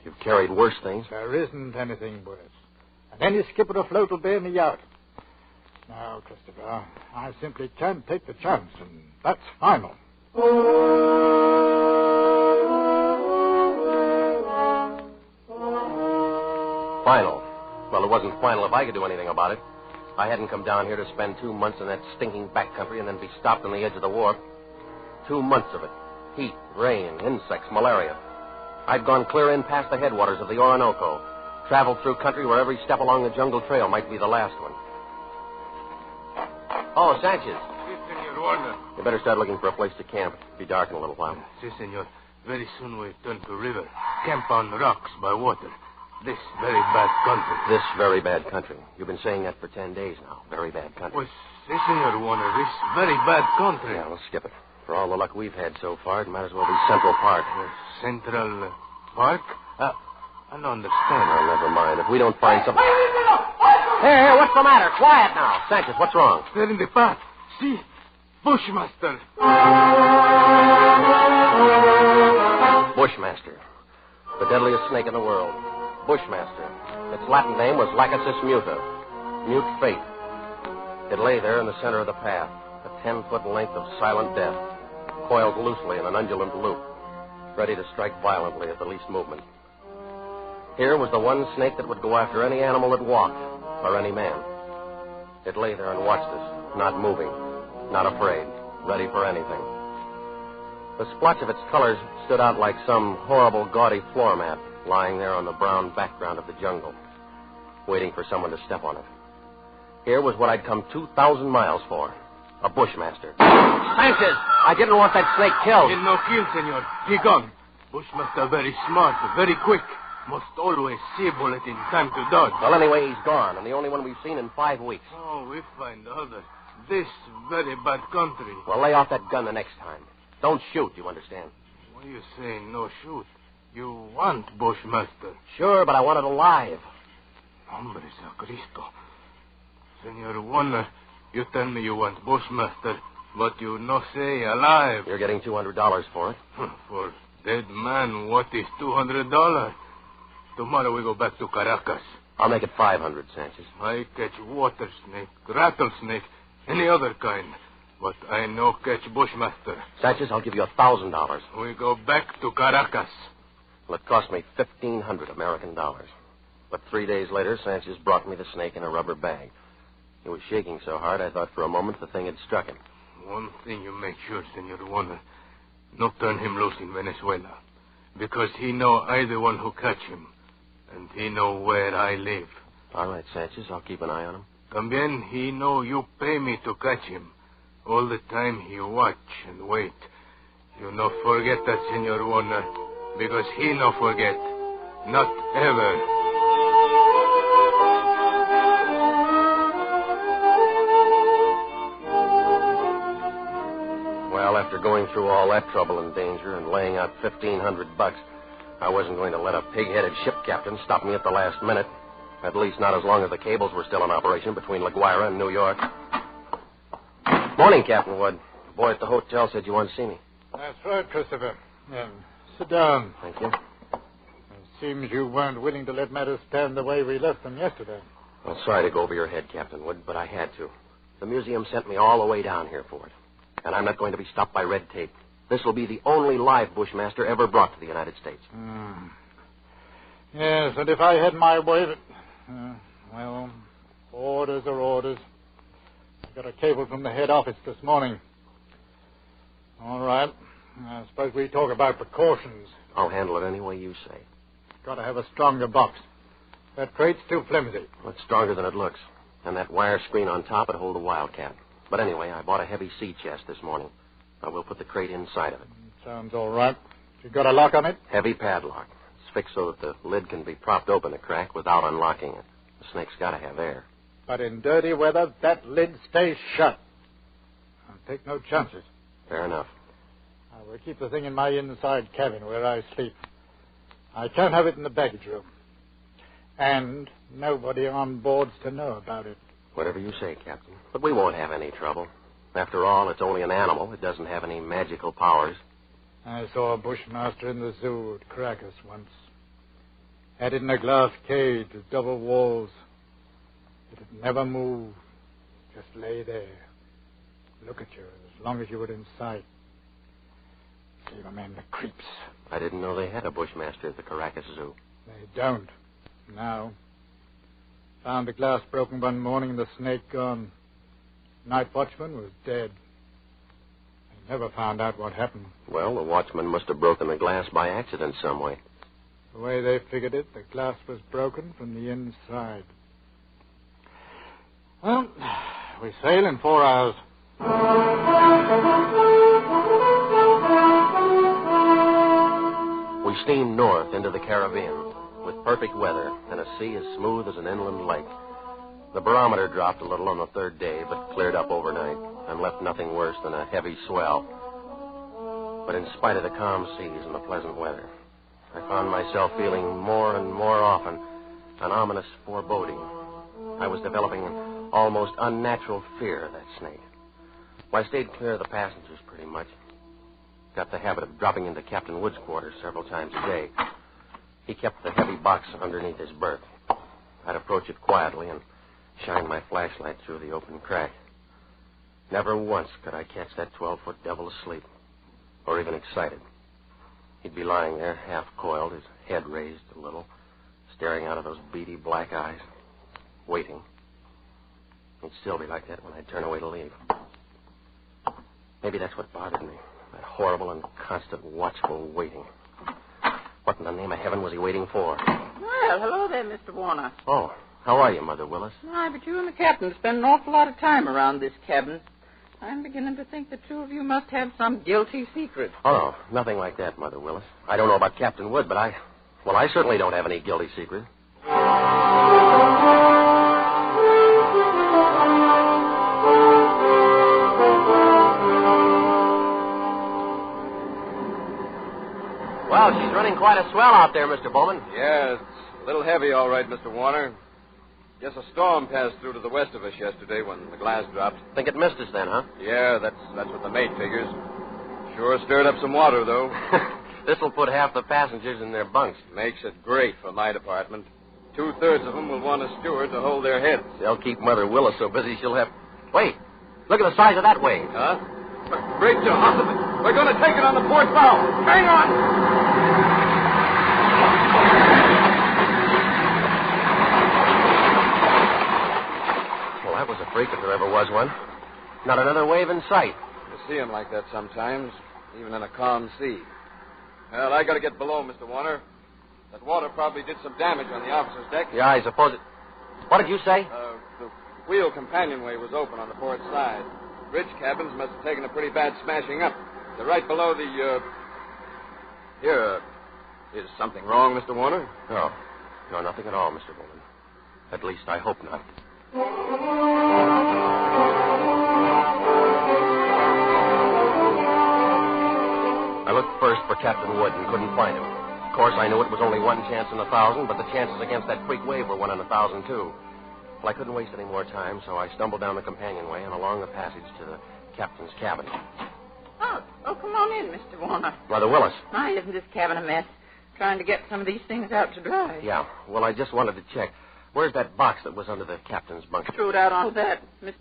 You've carried worse things? There isn't anything worse. And any skipper afloat will bail me out. Now, Christopher, I simply can't take the chance, and that's final. Final. Well, it wasn't final if I could do anything about it. I hadn't come down here to spend 2 months in that stinking backcountry and then be stopped on the edge of the wharf. 2 months of it. Heat, rain, insects, malaria. I'd gone clear in past the headwaters of the Orinoco, traveled through country where every step along the jungle trail might be the last one. Oh, Sanchez. Si, Senor Warner. You better start looking for a place to camp. It'll be dark in a little while. Si, Senor. Very soon we turn to river. Camp on rocks by water. This very bad country. This very bad country. You've been saying that for 10 days now. Very bad country. Pues, si, Senor Warner. This very bad country. Yeah, let's skip it. For all the luck we've had so far, it might as well be Central Park. Central Park? I don't understand. Oh, never mind. If we don't find something... Hey, what's the matter? Quiet now. Sanchez, what's wrong? They're in the path. See? Bushmaster. Bushmaster. The deadliest snake in the world. Bushmaster. Its Latin name was Lachesis muta. Mute fate. It lay there in the center of the path, a 10-foot length of silent death, coiled loosely in an undulant loop, ready to strike violently at the least movement. Here was the one snake that would go after any animal that walked, or any man. It lay there and watched us, not moving, not afraid, ready for anything. The splotch of its colors stood out like some horrible, gaudy floor mat lying there on the brown background of the jungle, waiting for someone to step on it. Here was what I'd come 2,000 miles for, a bushmaster. Sanchez! I didn't want that snake killed. He no kill, senor. He gone. Bushmaster very smart, very quick. Must always see bullet in time to dodge. Well, anyway, he's gone, and the only one we've seen in 5 weeks. Oh, we find other. This very bad country. Well, lay off that gun the next time. Don't shoot, you understand? What are you saying, no shoot? You want Bushmaster? Sure, but I want it alive. Hombre Sacristo. Senor Warner, you tell me you want Bushmaster, but you no say alive. You're getting $200 for it. For dead man, what is $200? Tomorrow we go back to Caracas. I'll make it 500, Sanchez. I catch water snake, rattlesnake, any other kind. But I no catch Bushmaster. Sanchez, I'll give you $1,000. We go back to Caracas. Well, it cost me 1,500 American dollars. But 3 days later, Sanchez brought me the snake in a rubber bag. He was shaking so hard, I thought for a moment the thing had struck him. One thing you make sure, Senor Warner. No turn him loose in Venezuela. Because he know I the one who catch him. And he know where I live. All right, Sanchez, I'll keep an eye on him. Tambien, he know you pay me to catch him. All the time he watch and wait. You no forget that, Senor Warner. Because he no forget. Not ever. Well, after going through all that trouble and danger and laying out $1,500, I wasn't going to let a pig-headed ship captain stop me at the last minute. At least not as long as the cables were still in operation between La Guaira and New York. Morning, Captain Wood. The boy at the hotel said you wanted to see me. That's right, Christopher. Sit down. Thank you. It seems you weren't willing to let matters stand the way we left them yesterday. Well, sorry to go over your head, Captain Wood, but I had to. The museum sent me all the way down here for it. And I'm not going to be stopped by red tape. This will be the only live Bushmaster ever brought to the United States. Yes, and if I had my way of it... well, orders are orders. I got a cable from the head office this morning. All right. I suppose we talk about precautions. I'll handle it any way you say. Got to have a stronger box. That crate's too flimsy. Well, it's stronger than it looks. And that wire screen on top would hold a Wildcat. But anyway, I bought a heavy sea chest this morning. I will put the crate inside of it. Sounds all right. You got a lock on it? Heavy padlock. It's fixed so that the lid can be propped open a crack without unlocking it. The snake's got to have air. But in dirty weather, that lid stays shut. I'll take no chances. Fair enough. I will keep the thing in my inside cabin where I sleep. I can't have it in the baggage room. And nobody on board's to know about it. Whatever you say, Captain. But we won't have any trouble. After all, it's only an animal. It doesn't have any magical powers. I saw a bushmaster in the zoo at Caracas once. Had it in a glass cage with double walls. It'd never move. Just lay there. Look at you as long as you were in sight. See them in the creeps. I didn't know they had a bushmaster at the Caracas Zoo. They don't. Now. Found the glass broken one morning and the snake gone. Night watchman was dead. They never found out what happened. Well, the watchman must have broken the glass by accident some way. The way they figured it, the glass was broken from the inside. Well, we sail in 4 hours. We steamed north into the Caribbean with perfect weather and a sea as smooth as an inland lake. The barometer dropped a little on the third day, but cleared up overnight and left nothing worse than a heavy swell. But in spite of the calm seas and the pleasant weather, I found myself feeling more and more often an ominous foreboding. I was developing an almost unnatural fear of that snake. Well, I stayed clear of the passengers pretty much. Got the habit of dropping into Captain Wood's quarters several times a day. He kept the heavy box underneath his berth. I'd approach it quietly and shine my flashlight through the open crack. Never once could I catch that 12-foot devil asleep, or even excited. He'd be lying there, half coiled, his head raised a little, staring out of those beady black eyes, waiting. He'd still be like that when I'd turn away to leave. Maybe that's what bothered me, that horrible and constant watchful waiting. What in the name of heaven was he waiting for? Well, hello there, Mr. Warner. Oh, how are you, Mother Willis? Why, but you and the captain spend an awful lot of time around this cabin. I'm beginning to think the two of you must have some guilty secret. Oh, no, nothing like that, Mother Willis. I don't know about Captain Wood, but I certainly don't have any guilty secret. Well, she's running quite a swell out there, Mr. Bowman. Yeah, it's a little heavy, all right, Mr. Warner. Guess a storm passed through to the west of us yesterday when the glass dropped. Think it missed us then, huh? Yeah, that's what the mate figures. Sure stirred up some water, though. This'll put half the passengers in their bunks. Makes it great for my department. 2/3 of them will want a steward to hold their heads. They'll keep Mother Willis so busy she'll have... Wait, look at the size of that wave. Huh? Great job. We're going to take it on the port bow. Hang on! That was a freak if there ever was one. Not another wave in sight. You see them like that sometimes, even in a calm sea. Well, I got to get below, Mr. Warner. That water probably did some damage on the officer's deck. Yeah, I suppose it... What did you say? The wheel companionway was open on the port side. Bridge cabins must have taken a pretty bad smashing up. They're right below the, Here, is something wrong, Mr. Warner? No, nothing at all, Mr. Bowman. At least I hope not. Captain Wood and couldn't find him. Of course, I knew it was only one chance in 1,000, but the chances against that creek wave were 1 in 1,000, too. Well, I couldn't waste any more time, so I stumbled down the companionway and along the passage to the captain's cabin. Oh, come on in, Mr. Warner. Brother Willis. My, isn't this cabin a mess? Trying to get some of these things out to dry. Yeah, well, I just wanted to check. Where's that box that was under the captain's bunk? Threw it out on that, Mr.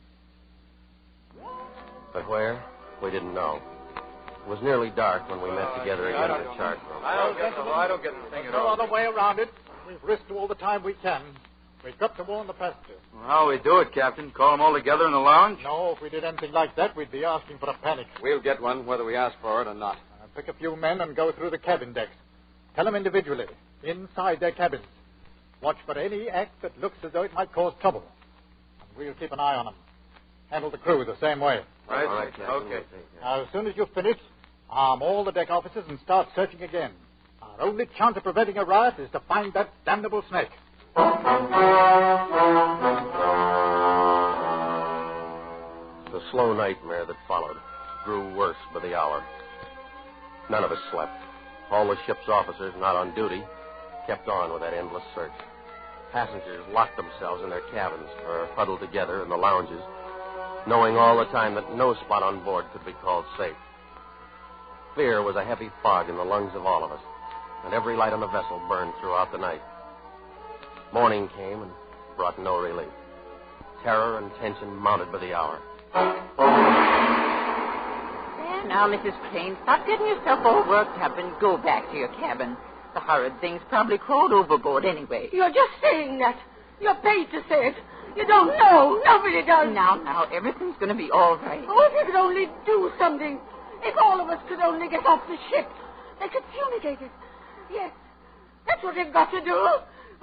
But where? We didn't know. It was nearly dark when we met together again in the chart room. I don't get the thing at all. No other way around it. We've risked all the time we can. We've got to warn the passengers. Well, how we do it, Captain? Call them all together in the lounge? No, if we did anything like that, we'd be asking for a panic. We'll get one whether we ask for it or not. Pick a few men and go through the cabin decks. Tell them individually, inside their cabins. Watch for any act that looks as though it might cause trouble. And we'll keep an eye on them. Handle the crew the same way. Right. All right, Captain. Okay. Now, as soon as you've finished, arm all the deck officers and start searching again. Our only chance of preventing a riot is to find that damnable snake. The slow nightmare that followed grew worse by the hour. None of us slept. All the ship's officers not on duty kept on with that endless search. Passengers locked themselves in their cabins or huddled together in the lounges, knowing all the time that no spot on board could be called safe. Fear was a heavy fog in the lungs of all of us, and every light on the vessel burned throughout the night. Morning came and brought no relief. Terror and tension mounted by the hour. There now, Mrs. Crane, stop getting yourself all worked up and go back to your cabin. The horrid thing's probably crawled overboard anyway. You're just saying that. You're paid to say it. You don't know. Nobody does. Now, everything's going to be all right. Oh, if you could only do something. If all of us could only get off the ship. They could fumigate it. Yes. That's what we've got to do.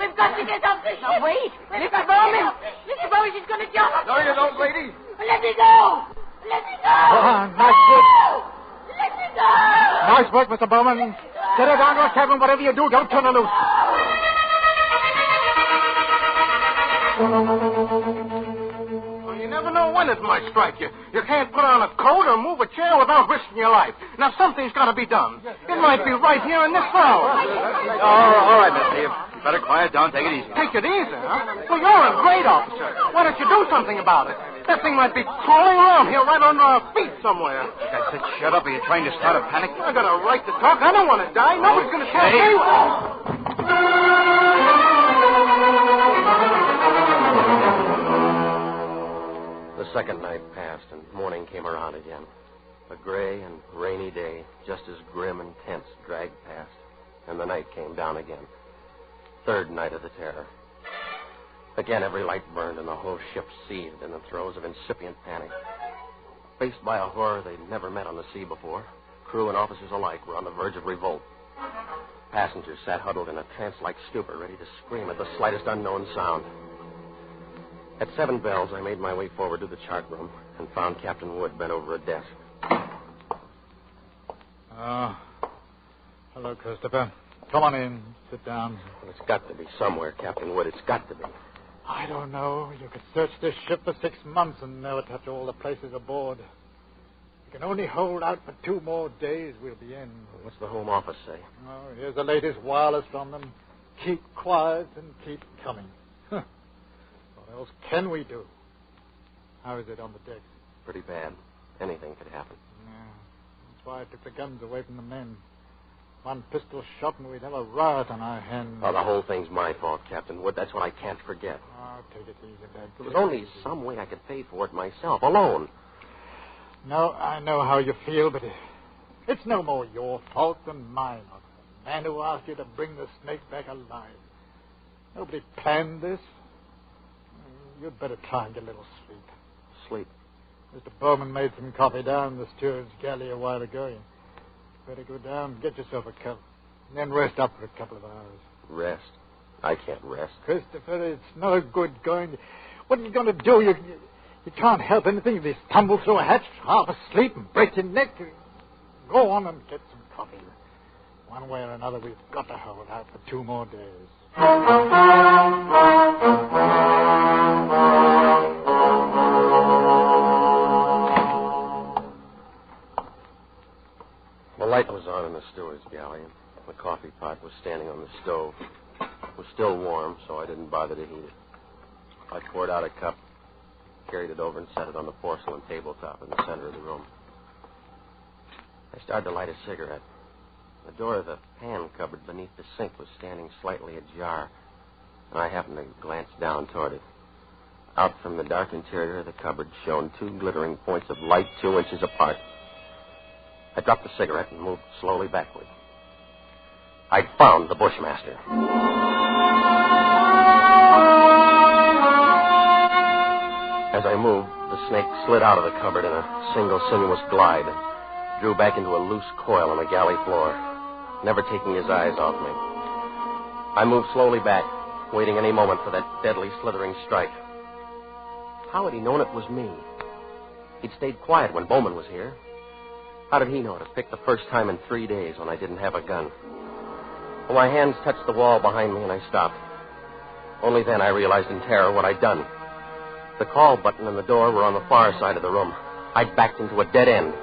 We've got to get off the ship. Now, wait. Mr. Bowman. Mr. Bowman, she's going to jump. No, you don't, lady. Let me go. Let me go. Nice work. Let me go. Nice work, Mr. Bowman. Get her down to her cabin. Whatever you do, don't turn her loose. Well, you never know when it might strike you. You can't put on a coat or move a chair without risking your life. Now, something's got to be done. It might be right here in this room. All right, mister. You better quiet down. Take it easy. Take it easy, huh? Well, you're a great officer. Why don't you do something about it? That thing might be crawling around here right under our feet somewhere. I said shut up. Are you trying to start a panic? I got a right to talk. I don't want to die. Nobody's going to tell me. The second night passed, and morning came around again. A gray and rainy day, just as grim and tense, dragged past, and the night came down again. Third night of the terror. Again, every light burned, and the whole ship seethed in the throes of incipient panic. Faced by a horror they'd never met on the sea before, crew and officers alike were on the verge of revolt. Passengers sat huddled in a trance-like stupor, ready to scream at the slightest unknown sound. At 7 bells, I made my way forward to the chart room and found Captain Wood bent over a desk. Hello, Christopher. Come on in. Sit down. Well, it's got to be somewhere, Captain Wood. It's got to be. I don't know. You could search this ship for 6 months and never touch all the places aboard. We can only hold out for 2 more days. We'll be in. What's the Home Office say? Oh, here's the latest wireless from them. Keep quiet and keep coming. What else can we do? How is it on the decks? Pretty bad. Anything could happen. Yeah. That's why I took the guns away from the men. 1 pistol shot and we'd have a riot on our hands. Oh, the whole thing's my fault, Captain Wood. That's what I can't forget. Oh, take it easy, Dad. There was only some way I could pay for it myself, alone. No, I know how you feel, but it's no more your fault than mine. The man who asked you to bring the snake back alive. Nobody planned this. You'd better try and get a little sleep. Sleep? Mr. Bowman made some coffee down in the steward's galley a while ago. You better go down and get yourself a cup. And then rest up for a couple of hours. Rest? I can't rest. Christopher, it's no good going. What are you going to do? You can't help anything. You just tumble through a hatch, half asleep, and break your neck. Go on and get some coffee. One way or another, we've got to hold out for 2 more days. The light was on in the steward's galley, and the coffee pot was standing on the stove. It was still warm, so I didn't bother to heat it. I poured out a cup, carried it over, and set it on the porcelain tabletop in the center of the room. I started to light a cigarette. The door of the pan cupboard beneath the sink was standing slightly ajar, and I happened to glance down toward it. Out from the dark interior of the cupboard shone two glittering points of light 2 inches apart. I dropped the cigarette and moved slowly backward. I'd found the Bushmaster. As I moved, the snake slid out of the cupboard in a single sinuous glide and drew back into a loose coil on the galley floor, never taking his eyes off me. I moved slowly back, waiting any moment for that deadly slithering strike. How had he known it was me? He'd stayed quiet when Bowman was here. How did he know to pick the first time in 3 days when I didn't have a gun? Well, my hands touched the wall behind me and I stopped. Only then I realized in terror what I'd done. The call button and the door were on the far side of the room. I'd backed into a dead end.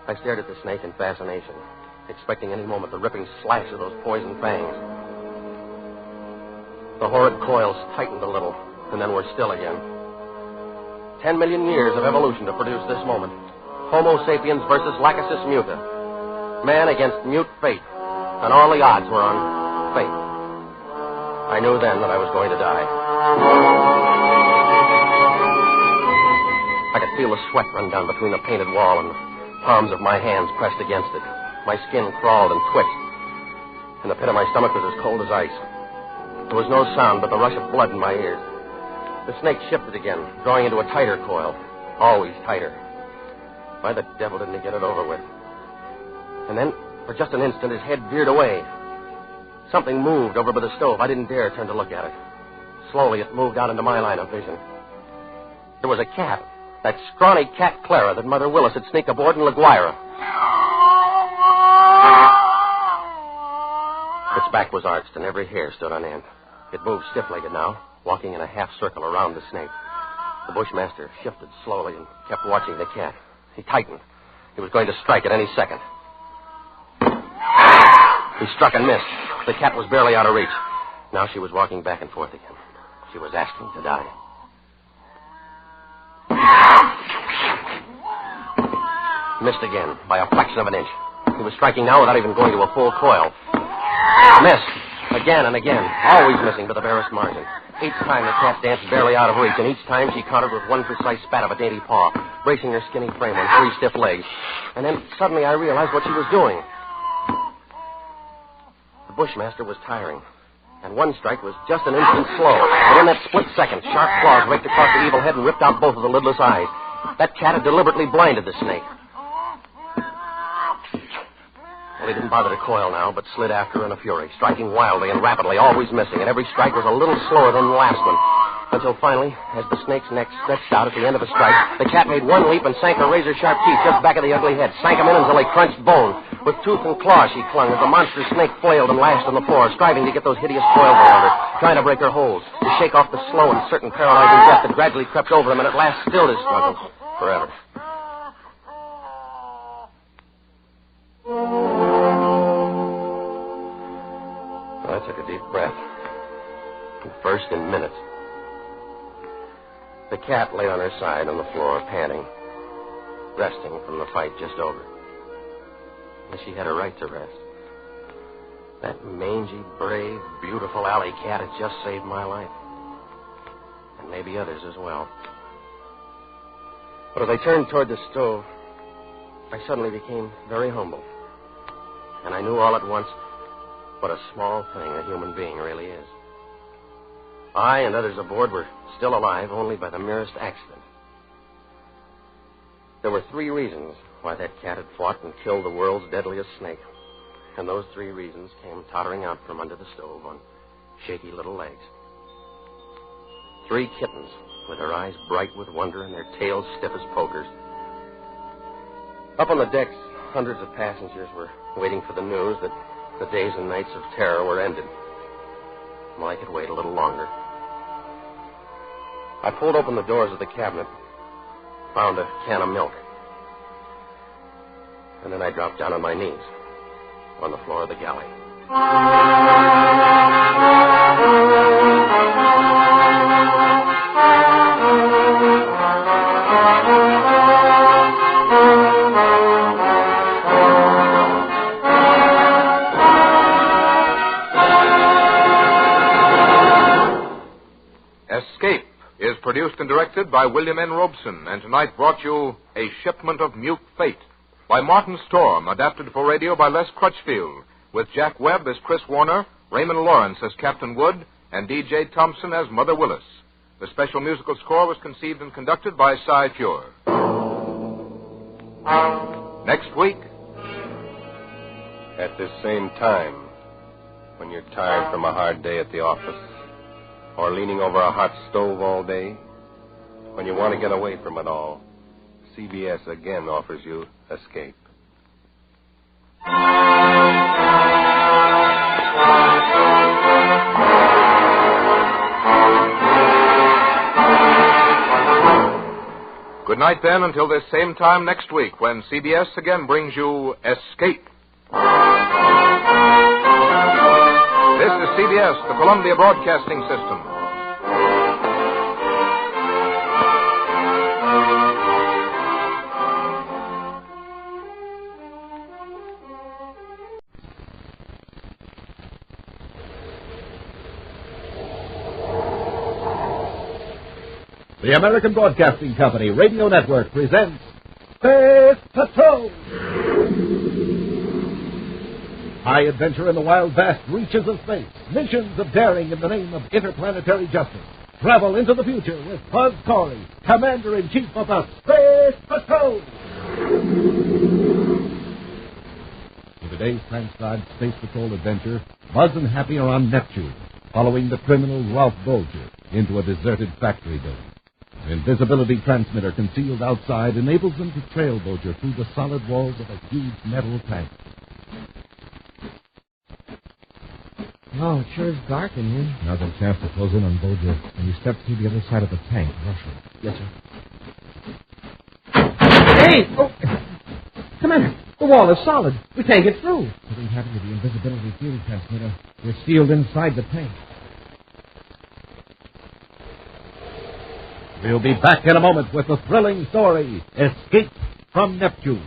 I stared at the snake in fascination, expecting any moment the ripping slash of those poison fangs. The horrid coils tightened a little, and then were still again. 10 million years of evolution to produce this moment. Homo sapiens versus Lachesis muta. Man against mute fate. And all the odds were on fate. I knew then that I was going to die. I could feel the sweat run down between the painted wall and the palms of my hands pressed against it. My skin crawled and twitched. And the pit of my stomach was as cold as ice. There was no sound but the rush of blood in my ears. The snake shifted again, drawing into a tighter coil. Always tighter. Why the devil didn't he get it over with? And then, for just an instant, his head veered away. Something moved over by the stove. I didn't dare turn to look at it. Slowly, it moved out into my line of vision. There was a cat. That scrawny cat Clara that Mother Willis had sneaked aboard in La Guaira. Its back was arched and every hair stood on end. It moved stiff-legged now, walking in a half circle around the snake. The Bushmaster shifted slowly and kept watching the cat. He tightened. He was going to strike at any second. He struck and missed. The cat was barely out of reach. Now she was walking back and forth again. She was asking to die. Missed again by a fraction of an inch. He was striking now without even going to a full coil. Missed. Again and again. Always missing by the barest margin. Each time the cat danced barely out of reach, and each time she countered with one precise spat of a dainty paw, bracing her skinny frame on 3 stiff legs. And then suddenly I realized what she was doing. The Bushmaster was tiring, and one strike was just an instant slow. But in that split second, sharp claws raked across the evil head and ripped out both of the lidless eyes. That cat had deliberately blinded the snake. Well, he didn't bother to coil now, but slid after her in a fury, striking wildly and rapidly, always missing, and every strike was a little slower than the last one. Until finally, as the snake's neck stretched out at the end of a strike, the cat made one leap and sank her razor-sharp teeth just back of the ugly head, sank them in until they crunched bone. With tooth and claw she clung as the monstrous snake flailed and lashed on the floor, striving to get those hideous coils around her, trying to break her hold, to shake off the slow and certain paralyzing death that gradually crept over them and at last stilled his struggle forever. I took a deep breath. And first in minutes. The cat lay on her side on the floor, panting, resting from the fight just over. And she had a right to rest. That mangy, brave, beautiful alley cat had just saved my life. And maybe others as well. But as I turned toward the stove, I suddenly became very humble. And I knew all at once what a small thing a human being really is. I and others aboard were still alive only by the merest accident. There were 3 reasons why that cat had fought and killed the world's deadliest snake. And those 3 reasons came tottering out from under the stove on shaky little legs. 3 kittens with their eyes bright with wonder and their tails stiff as pokers. Up on the decks, hundreds of passengers were waiting for the news that the days and nights of terror were ended. Well, I could wait a little longer. I pulled open the doors of the cabinet, found a can of milk. And then I dropped down on my knees on the floor of the galley. Escape is produced and directed by William N. Robeson, and tonight brought you A Shipment of Mute Fate by Martin Storm, adapted for radio by Les Crutchfield, with Jack Webb as Chris Warner, Raymond Lawrence as Captain Wood, and D.J. Thompson as Mother Willis. The special musical score was conceived and conducted by Cy Pure. Next week, at this same time, when you're tired from a hard day at the office, or leaning over a hot stove all day, when you want to get away from it all, CBS again offers you Escape. Good night, then, until this same time next week, when CBS again brings you Escape. This is CBS, the Columbia Broadcasting System. The American Broadcasting Company Radio Network presents Space Patrol! High adventure in the wild, vast reaches of space. Missions of daring in the name of interplanetary justice. Travel into the future with Buzz Corey, Commander-in-Chief of the Space Patrol! In today's transcribed Space Patrol adventure, Buzz and Happy are on Neptune, following the criminal Ralph Bolger into a deserted factory building. An invisibility transmitter concealed outside enables them to trail Bolger through the solid walls of a huge metal tank. Oh, it sure is dark in here. Now's a chance to close in on Bolger. When you step through the other side of the tank, rush him. Yes, sir. Hey! Oh! Commander, the wall is solid. We can't get through. What happened to the invisibility field transmitter? We're sealed inside the tank. We'll be back in a moment with the thrilling story, Escape from Neptune.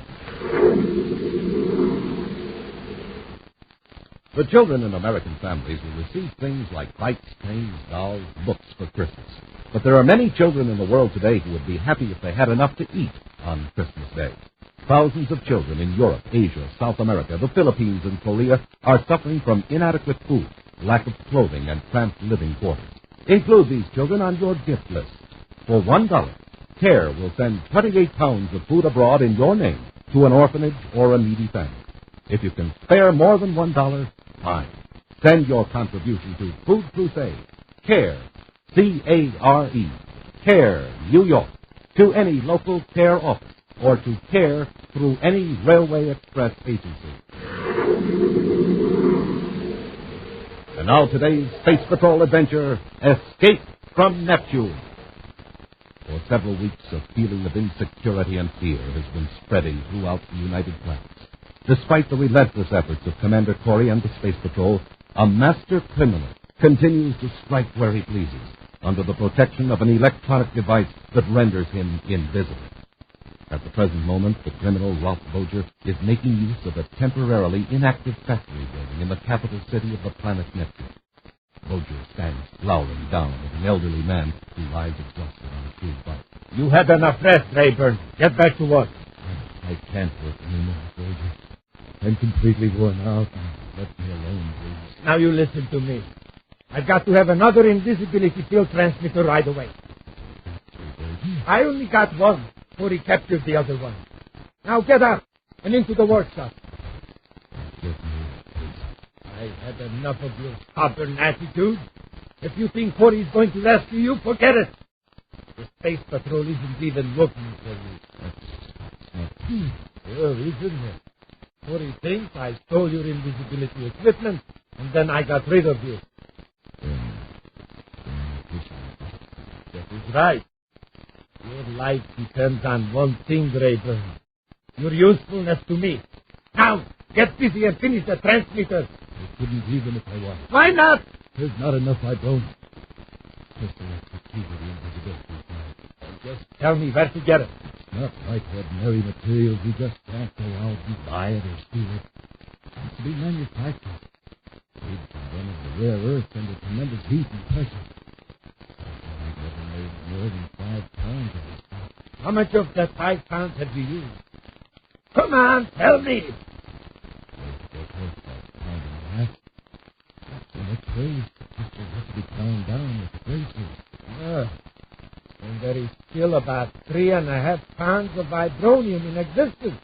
The children in American families will receive things like bikes, trains, dolls, books for Christmas. But there are many children in the world today who would be happy if they had enough to eat on Christmas Day. Thousands of children in Europe, Asia, South America, the Philippines, and Korea are suffering from inadequate food, lack of clothing, and cramped living quarters. Include these children on your gift list. For $1, CARE will send 28 pounds of food abroad in your name to an orphanage or a needy family. If you can spare more than $1, fine. Send your contribution to Food Crusade, CARE, C-A-R-E, CARE, New York, to any local CARE office, or to CARE through any Railway Express agency. And now today's Space Patrol adventure, Escape from Neptune. For several weeks, a feeling of insecurity and fear has been spreading throughout the United Planets. Despite the relentless efforts of Commander Corey and the Space Patrol, a master criminal continues to strike where he pleases, under the protection of an electronic device that renders him invisible. At the present moment, the criminal Ralph Bolger is making use of a temporarily inactive factory building in the capital city of the planet Neptune. Bolger stands glowering down at an elderly man who lies exhausted on a crude bike. You had enough rest, Rayburn. Get back to work. I can't work anymore, Bolger. I'm completely worn out. Let me alone, please. Now you listen to me. I've got to have another invisibility field transmitter right away. I only got one before he captured the other one. Now get up and into the workshop. I've had enough of your stubborn attitude. If you think Corey's going to rescue you, forget it. The Space Patrol isn't even looking for you. Well, isn't it? Corey thinks I stole your invisibility equipment, and then I got rid of you. That is right. Your life depends on one thing, Rayburn. your usefulness to me. Now, get busy and finish the transmitter. I couldn't leave them if I wanted. Why not? There's not enough vibronium. Crystal has the key to the invisibility side. Just tell me where to get it. It's not like ordinary materials. We just can't go out and buy it or steal it. It has to be manufactured. Made from one of the rare earths under tremendous heat and pressure. I've never made more than 5 pounds of this stuff. How much of that 5 pounds have you used? Come on, tell me. And there is still about 3.5 pounds of vibronium in existence.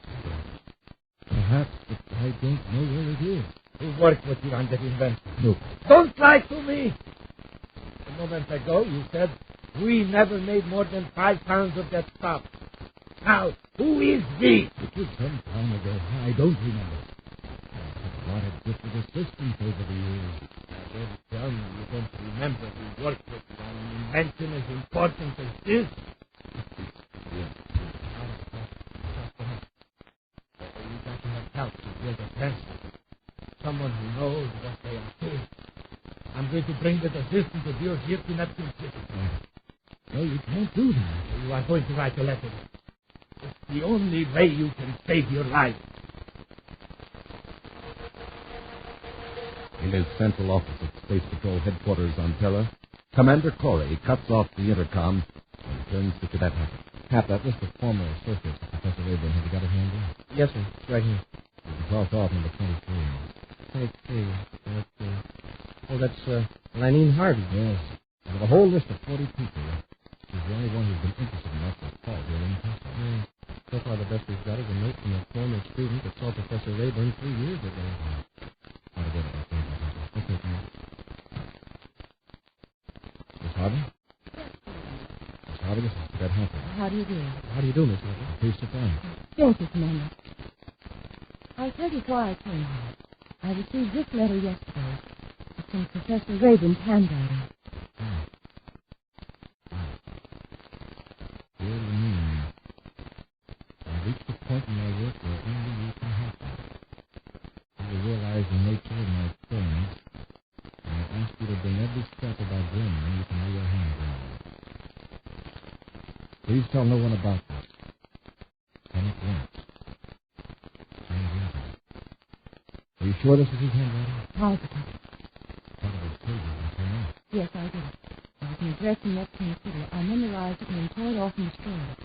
Perhaps, but I don't know where it is. Who worked with you on that invention? No. Don't lie to me. A moment ago, you said we never made more than 5 pounds of that stuff. Now, who is we? It was some time ago. I don't remember. I have a lot of different assistants over the years. Don't tell me you don't remember who worked with you on an invention as important as this. Yes. You got to have help to build a transmitter. Someone who knows what they are doing. I'm going to bring that assistant of yours here to Neptune City. No, you can't do that. You are going to write a letter. It's the only way you can save your life. In his central office at Space Patrol Headquarters on Terra, Commander Corey cuts off the intercom and turns to Cadet Hackett. Hap, that list of former associates of Professor Rayburn, have you got it handy? Yes, sir. It's right here. You can cross off number 23. 23. That's Lanine Harvey. Yes. There's a whole list of 40 people. She's the only one who's been interested in that call here in Tesla. Yeah. So far, the best we've got is a note from a former student that saw Professor Rayburn 3 years ago. How to get it? Okay, come on. Miss Harvey? Miss Harvey, this is Cadet Hackett. How do you do? How do you do, Miss Harvey? Please sit down. Thank you, Commander. I'll tell you why I came here. I received this letter yesterday. It's in Professor Rayburn's handwriting. Dear Lanine, I've reached the point in my work where only you can help me. You realize the nature of my experience, and I ask you to bring every step of our journey you can lay your hands on. Please tell no one about this. Come at once. Are you sure this is his handwriting? Positive. Part of his pages, I say no. Yes, I did. There was an address in Neptune City. I memorized it and then tore it off and destroyed it.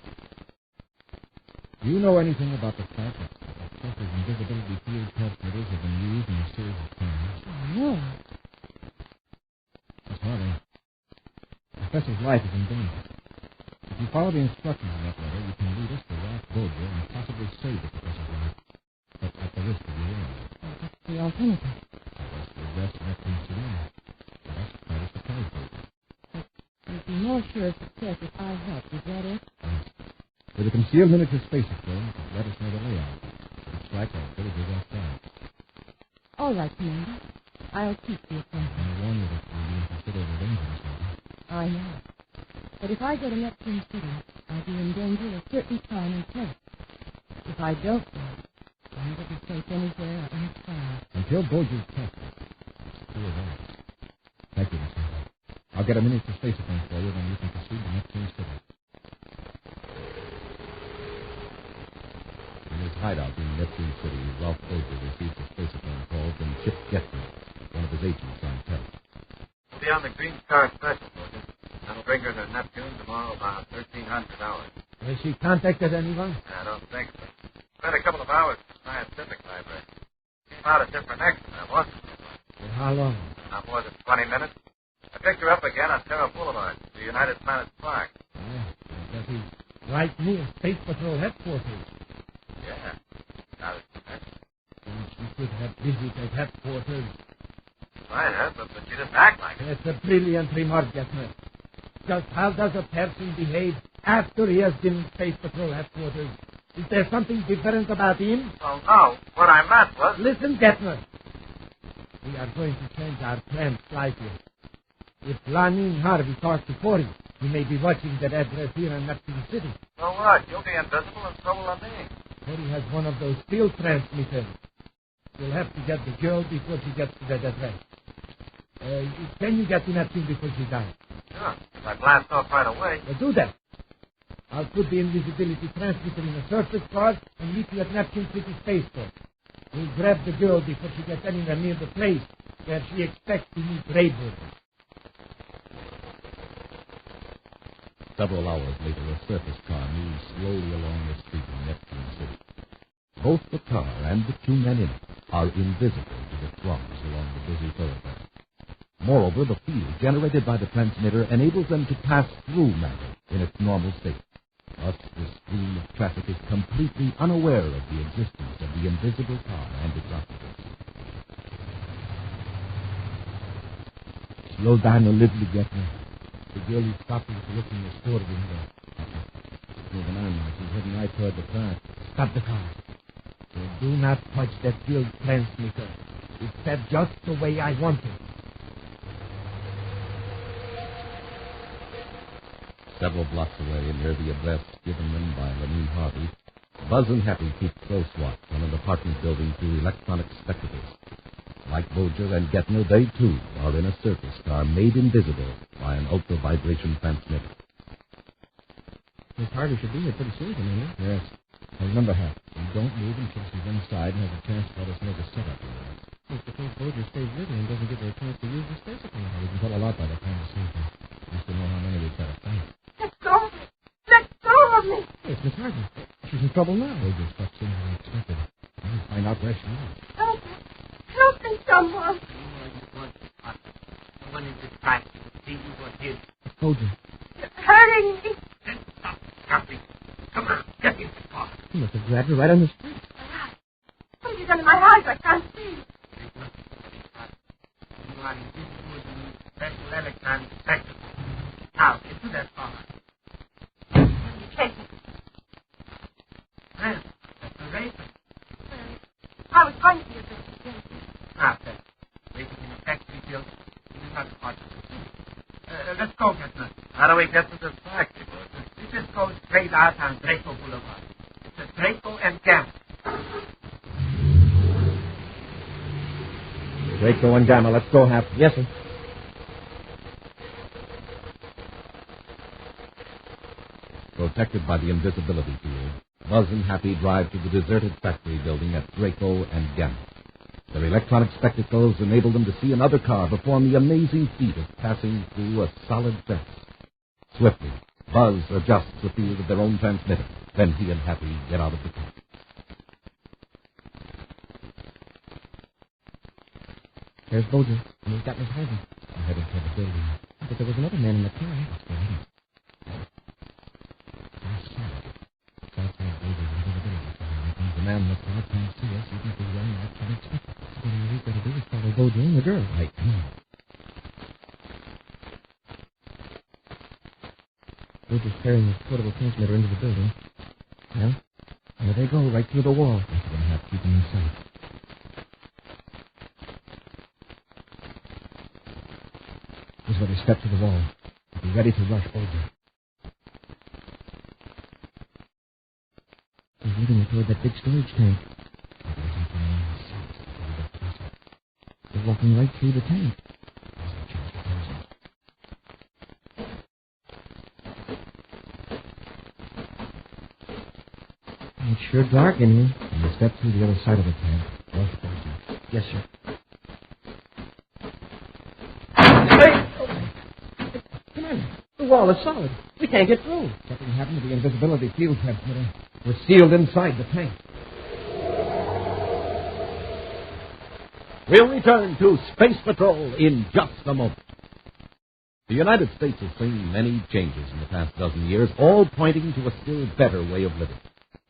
Do you know anything about the fact that Professor's invisibility field transmitters have been used in a series of crimes? Oh, no. Miss Harvey, the Professor's life is in danger. If you follow the instructions in that letter, you can lead us to Ralph Bolger and possibly save the Professor's life, but at the risk of your own. What's the alternative? That's the arrest of Neptune City. That's quite a surprise, Bolger. You'd be more sure of success if I helped. Is that it? Yes. With a concealed miniature space experiment, let us know the layout. If it's like our villages outside. All right, Commander. I'll keep the appointment. I warn you that we're being considered a dangerous one. I know. But if I go to Neptune City, I'll be in danger a certain time and place. If I don't go, I'll never be safe anywhere or any time. Until Bolger's tested, it's clear that. Thank you, Miss Harvey. I'll get a miniature space phone for you, then you can proceed to Neptune City. In his hideout in Neptune City, Ralph Bolger received a space phone call from Chip Getman, one of his agents on Terra. We'll be on the Green Star Special, Bolger. That'll bring her to Neptune tomorrow about 1300 hours. Has she contacted anyone? I don't think so. Spent a couple of hours at the Scientific Library. Came out a different exit than I was. For how long? Not more than 20 minutes. I picked her up again on Terra Boulevard, the United Planets Park. I guess he's right near Space Patrol headquarters. Yeah. Got it. And she could have visited headquarters. Might have, but she didn't act like it. It's a brilliant remark, Getman. Just how does a person behave after he has been in Space Patrol headquarters? Is there something different about him? Well, no. What I meant was... Listen, Getman. We are going to change our plans slightly. If Lanine Harvey talks to Corey, he may be watching that address here in Neptune City. So what? You'll be invisible and so will me. Corey has one of those field transmitters. You'll have to get the girl before she gets to that address. Can you get to Neptune before she dies? Sure. If I blast off right away. Well, do that. I'll put the invisibility transmitter in a surface car and meet you at Neptune City Spaceport. We'll grab the girl before she gets anywhere near the place where she expects to meet Rayburn. Several hours later, a surface car moves slowly along the street in Neptune City. Both the car and the two men in it are invisible to the throngs along the busy thoroughfare. Moreover, the field generated by the transmitter enables them to pass through matter in its normal state. Thus, the stream of traffic is completely unaware of the existence of the invisible car and its occupants. Slow down a little, Getner. The girl who stopped me to look in the store window. Moving on now. She's heading right toward the car. Stop the car. Do not touch that field transmitter. It's set just the way I want it. Several blocks away, near the address given them by Lamine Harvey, Buzz and Happy keep close watch on an apartment building through electronic spectacles. Like Bolger and Getner, they too are in a surface car made invisible by an ultra-vibration transmitter. Miss Harvey should be here pretty soon, isn't he? Yes. Now remember, Hap, you don't move until she's inside and has a chance to let us know the setup. If the case Bolger stays with her and doesn't give her a chance to use the space account. We can tell a lot by the time we see her. Just to know how many we've got to find. Let go of me! Let go of me! Hey, it's Miss Harvey. She's in trouble now. Bolger steps in and unexpected. We'll find out where she is. Help me, someone! Someone in this time to see you what is. Bolger. You're hurting me! Then stop. Happy. Come on, get in the car. He must have grabbed her right on the street. Put it under my eyes, I can't see. You are invisible to special electronic spectacles. Now, get to that car. Take it. Well, that's the racer. I was going to be a bit. Now, then, waiting in a factory building. This is not part of the city. Let's go, Getner. How do we get to the factory? We just go straight out on Draco Boulevard. It's a Draco and Gamma. Draco and Gamma, let's go, Hap. Yes, sir. Protected by the invisibility field, Buzz and Happy drive to the deserted factory building at Draco and Gamma. Their electronic spectacles enable them to see another car perform the amazing feat of passing through a solid fence. Swiftly, Buzz adjusts the field of their own transmitter. Then he and Happy get out of the car. There's Bolger, and he's got Miss Harvey. I'm heading toward the building. But there was another man in the car. Let's go ahead. The man in the car can't see us even through young electronic spectacles. All we've got to do is follow Bolger and the girl. Right, come on. Bolger's carrying his portable transmitter into the building. Well, there they go, right through the wall. We're going to have to keep them in sight. Here's where they step to the wall. Be ready to rush Bolger. He's leading toward that big storage tank. They're walking right through the tank. It's sure dark in here. And they step through the other side of the tank. Rush Bolger. Yes, sir. Come on. The wall is solid. We can't get through. Something happened to the invisibility field transmitter. We're sealed inside the tank. We'll return to Space Patrol in just a moment. The United States has seen many changes in the past dozen years, all pointing to a still better way of living.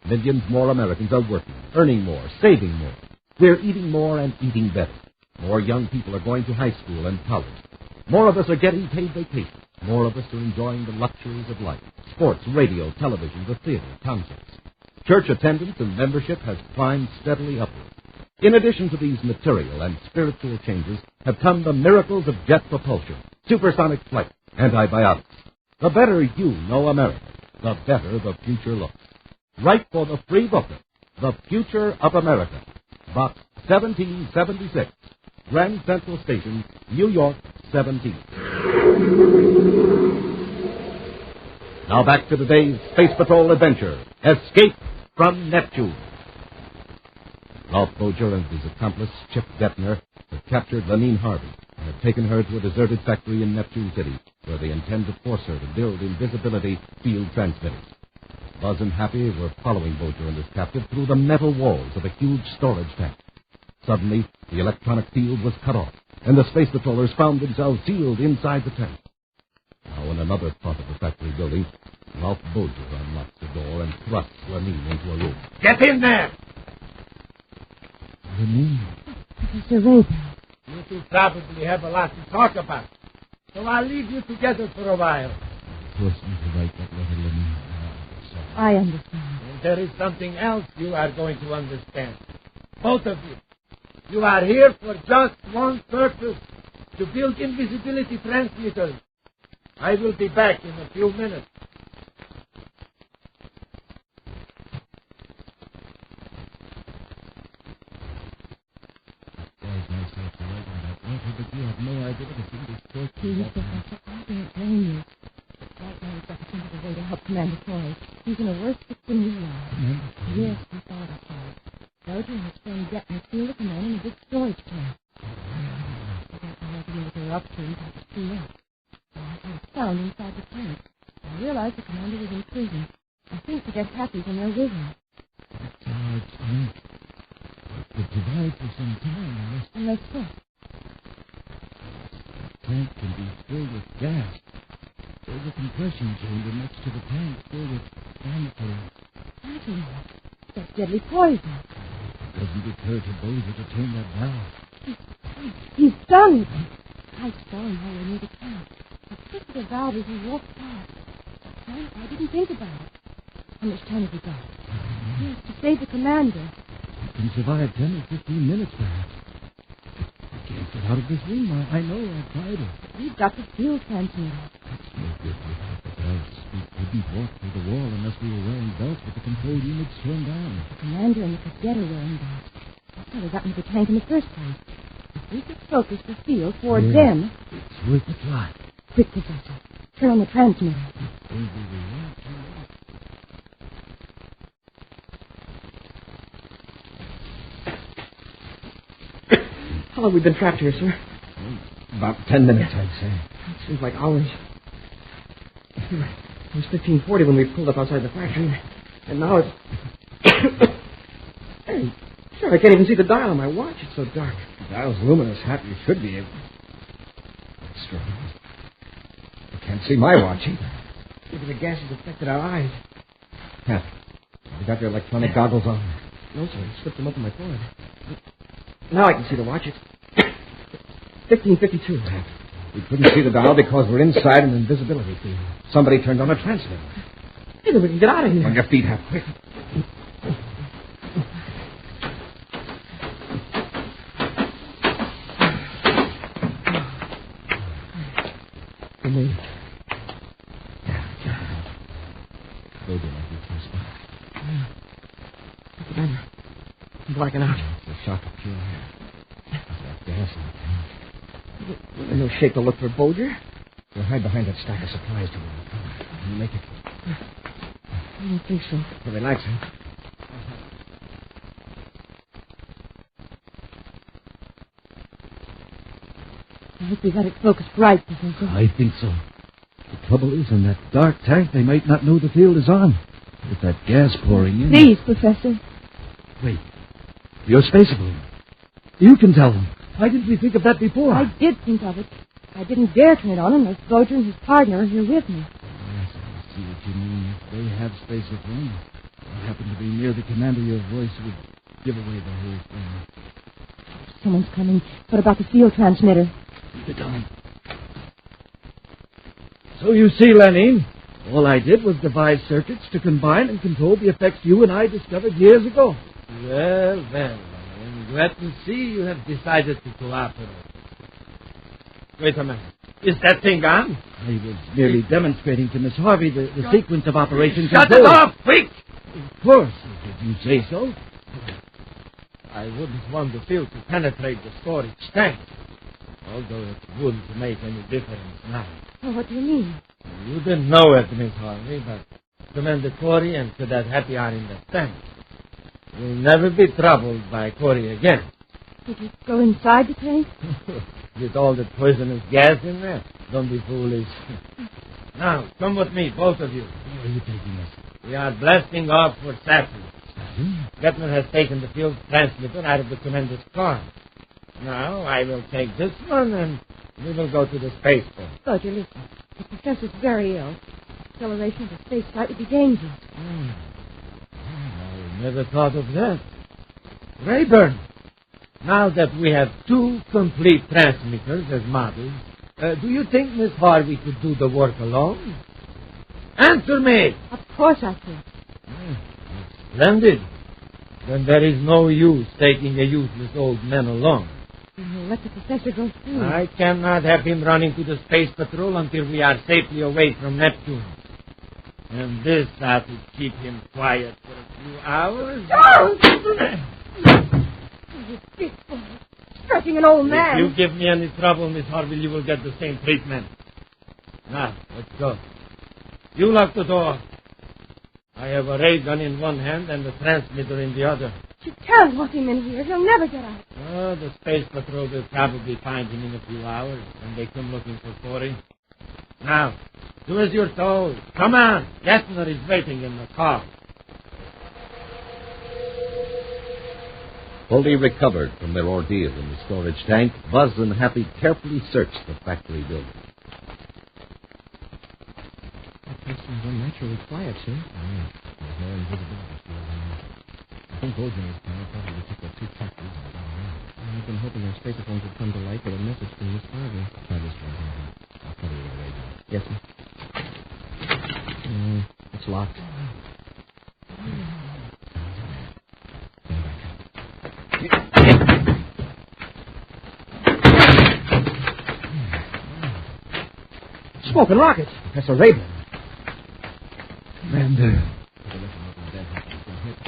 Millions more Americans are working, earning more, saving more. We're eating more and eating better. More young people are going to high school and college. More of us are getting paid vacations. More of us are enjoying the luxuries of life. Sports, radio, television, the theater, concerts. Church attendance and membership has climbed steadily upward. In addition to these material and spiritual changes have come the miracles of jet propulsion, supersonic flight, antibiotics. The better you know America, the better the future looks. Write for the free booklet, The Future of America. Box 1776. Grand Central Station, New York, 17. Now back to today's Space Patrol adventure. Escape from Neptune. Ralph Boger and his accomplice, Chip Detner, have captured Lenine Harvey and have taken her to a deserted factory in Neptune City, where they intend to force her to build invisibility field transmitters. Buzz and Happy were following Boger and his captive through the metal walls of a huge storage tank. Suddenly, the electronic field was cut off, and the space patrollers found themselves sealed inside the tank. Now, in another part of the factory building, Ralph Boger unlocked the door and thrust Lenine into a room. Get in there! Lenine? Professor Raven. You two probably have a lot to talk about, so I'll leave you together for a while. Force me to write that letter, Lenine. I understand. And there is something else you are going to understand. Both of you. You are here for just one purpose, to build invisibility transmitters. I will be back in a few minutes. But you have no idea what a thing this court is. Please, Professor, I don't blame you. Right now, we've got to think of a way to help Commander Troy. He's in a worse fix than you are. Yes, we thought of that. Roger and his friend Detmer sealed the command in a big storage tank. I don't know what they were up to until it was too late. I was found inside the tank. I realized the commander was in prison. I think to get Happy's in there with him. It's a large tank. It could survive for some time, Unless what? The tank can be filled with gas. There's a compression chamber next to the tank filled with antidote. Antidote? That's deadly poison. Doesn't occur to Bozer to turn that valve. He's done it. I saw him while we were near the tank. He twisted the valve as he walked past. I didn't think about it. How much time have we got? Yes, to save the commander. He can survive 10 or 15 minutes, perhaps. I can't get out of this room. I know. I've tried it. We've got the field transmitter. It's no good without the belts. We couldn't walk through the wall unless we were wearing belts with the control units turned on. The commander and the cadet are wearing belts. That's how they got into the tank in the first place. If we could focus the field toward them... It's worth a try. Quick, Professor. Turn on the transmitter. How long have we been trapped here, sir? About 10 minutes, I'd say. It seems like hours. It was 15:40 when we pulled up outside the factory, and now it's... Hey, sure, I can't even see the dial on my watch. It's so dark. The dial's luminous. Happy you should be able... That's strange. I can't see my watch either. Maybe the gas has affected our eyes. Yeah. Have you got your electronic goggles on? No, sir. I slipped them up on my forehead. Now I can see the watch. It's 15:52. We couldn't see the dial because we're inside an invisibility field. Somebody turned on a transmitter. Hey, then we can get out of here. On your feet, Hap, quick. We made it. Go to my first spot. What's the matter? I'm blacking out. It's a shock of pure air. That gas in the tank. There's no shake to look for Boger. We'll hide behind that stack of supplies to where Can you make it? I don't think so. Well, relax, huh? I hope we got it focused right, Professor. I think so. The trouble is, in that dark tank, they might not know the field is on. With that gas pouring in... Please, Professor. Wait. Your space balloon. You can tell them. Why didn't we think of that before? I did think of it. I didn't dare turn it on unless Boger and his partner are here with me. Yes, I see what you mean. If they have space of room, I happen to be near the commander, your voice would give away the whole thing. Someone's coming. What about the field transmitter? Keep it on. So you see, Lenine, all I did was devise circuits to combine and control the effects you and I discovered years ago. Well, I'm glad to see you have decided to cooperate. Wait a minute. Is that thing on? I was merely demonstrating to Miss Harvey the sequence of operations. Shut it off, quick! Of course. If You say so? I wouldn't want the field to penetrate the storage tank, although it wouldn't make any difference now. Well, what do you mean? You didn't know it, Miss Harvey, but Commander Corey and Cadet Happy are in the tank. You'll never be troubled by Corey again. Did you go inside the tank? With all the poisonous gas in there? Don't be foolish. Now, come with me, both of you. Where are you taking us? We are blasting off for Saturn. Getman has taken the field transmitter out of the commander's car. Now, I will take this one, and we will go to the spaceport. Roger, listen. The professor's very ill. Acceleration of the space flight would be dangerous. I never thought of that. Rayburn, now that we have 2 complete transmitters as models, do you think Miss Harvey could do the work alone? Answer me! Of course I could. Splendid. Then there is no use taking a useless old man along. We'll let the professor go through. I cannot have him running to the space patrol until we are safely away from Neptune. And this ought to keep him quiet for a few hours. You big boy. Stretching an old man. If you give me any trouble, Miss Harvey, you will get the same treatment. Now, let's go. You lock the door. I have a ray gun in one hand and the transmitter in the other. You can't lock him in here. He'll never get out. Oh, the space patrol will probably find him in a few hours when they come looking for Corey. Now, do as you're told. Come on. Gessner is waiting in the car. Fully recovered from their ordeal in the storage tank, Buzz and Happy carefully searched the factory building. That place seems unnaturally quiet, sir. There's no invisibility field on. I think Bojan is probably took the 2 factories and got around. I've been hoping their spacephones would come to light with a message from Miss Harvey. Try this one, Harvey. I'll cover you with a radio. Yes, sir. It's locked. Smoking rockets. Professor Rayburn. Commander.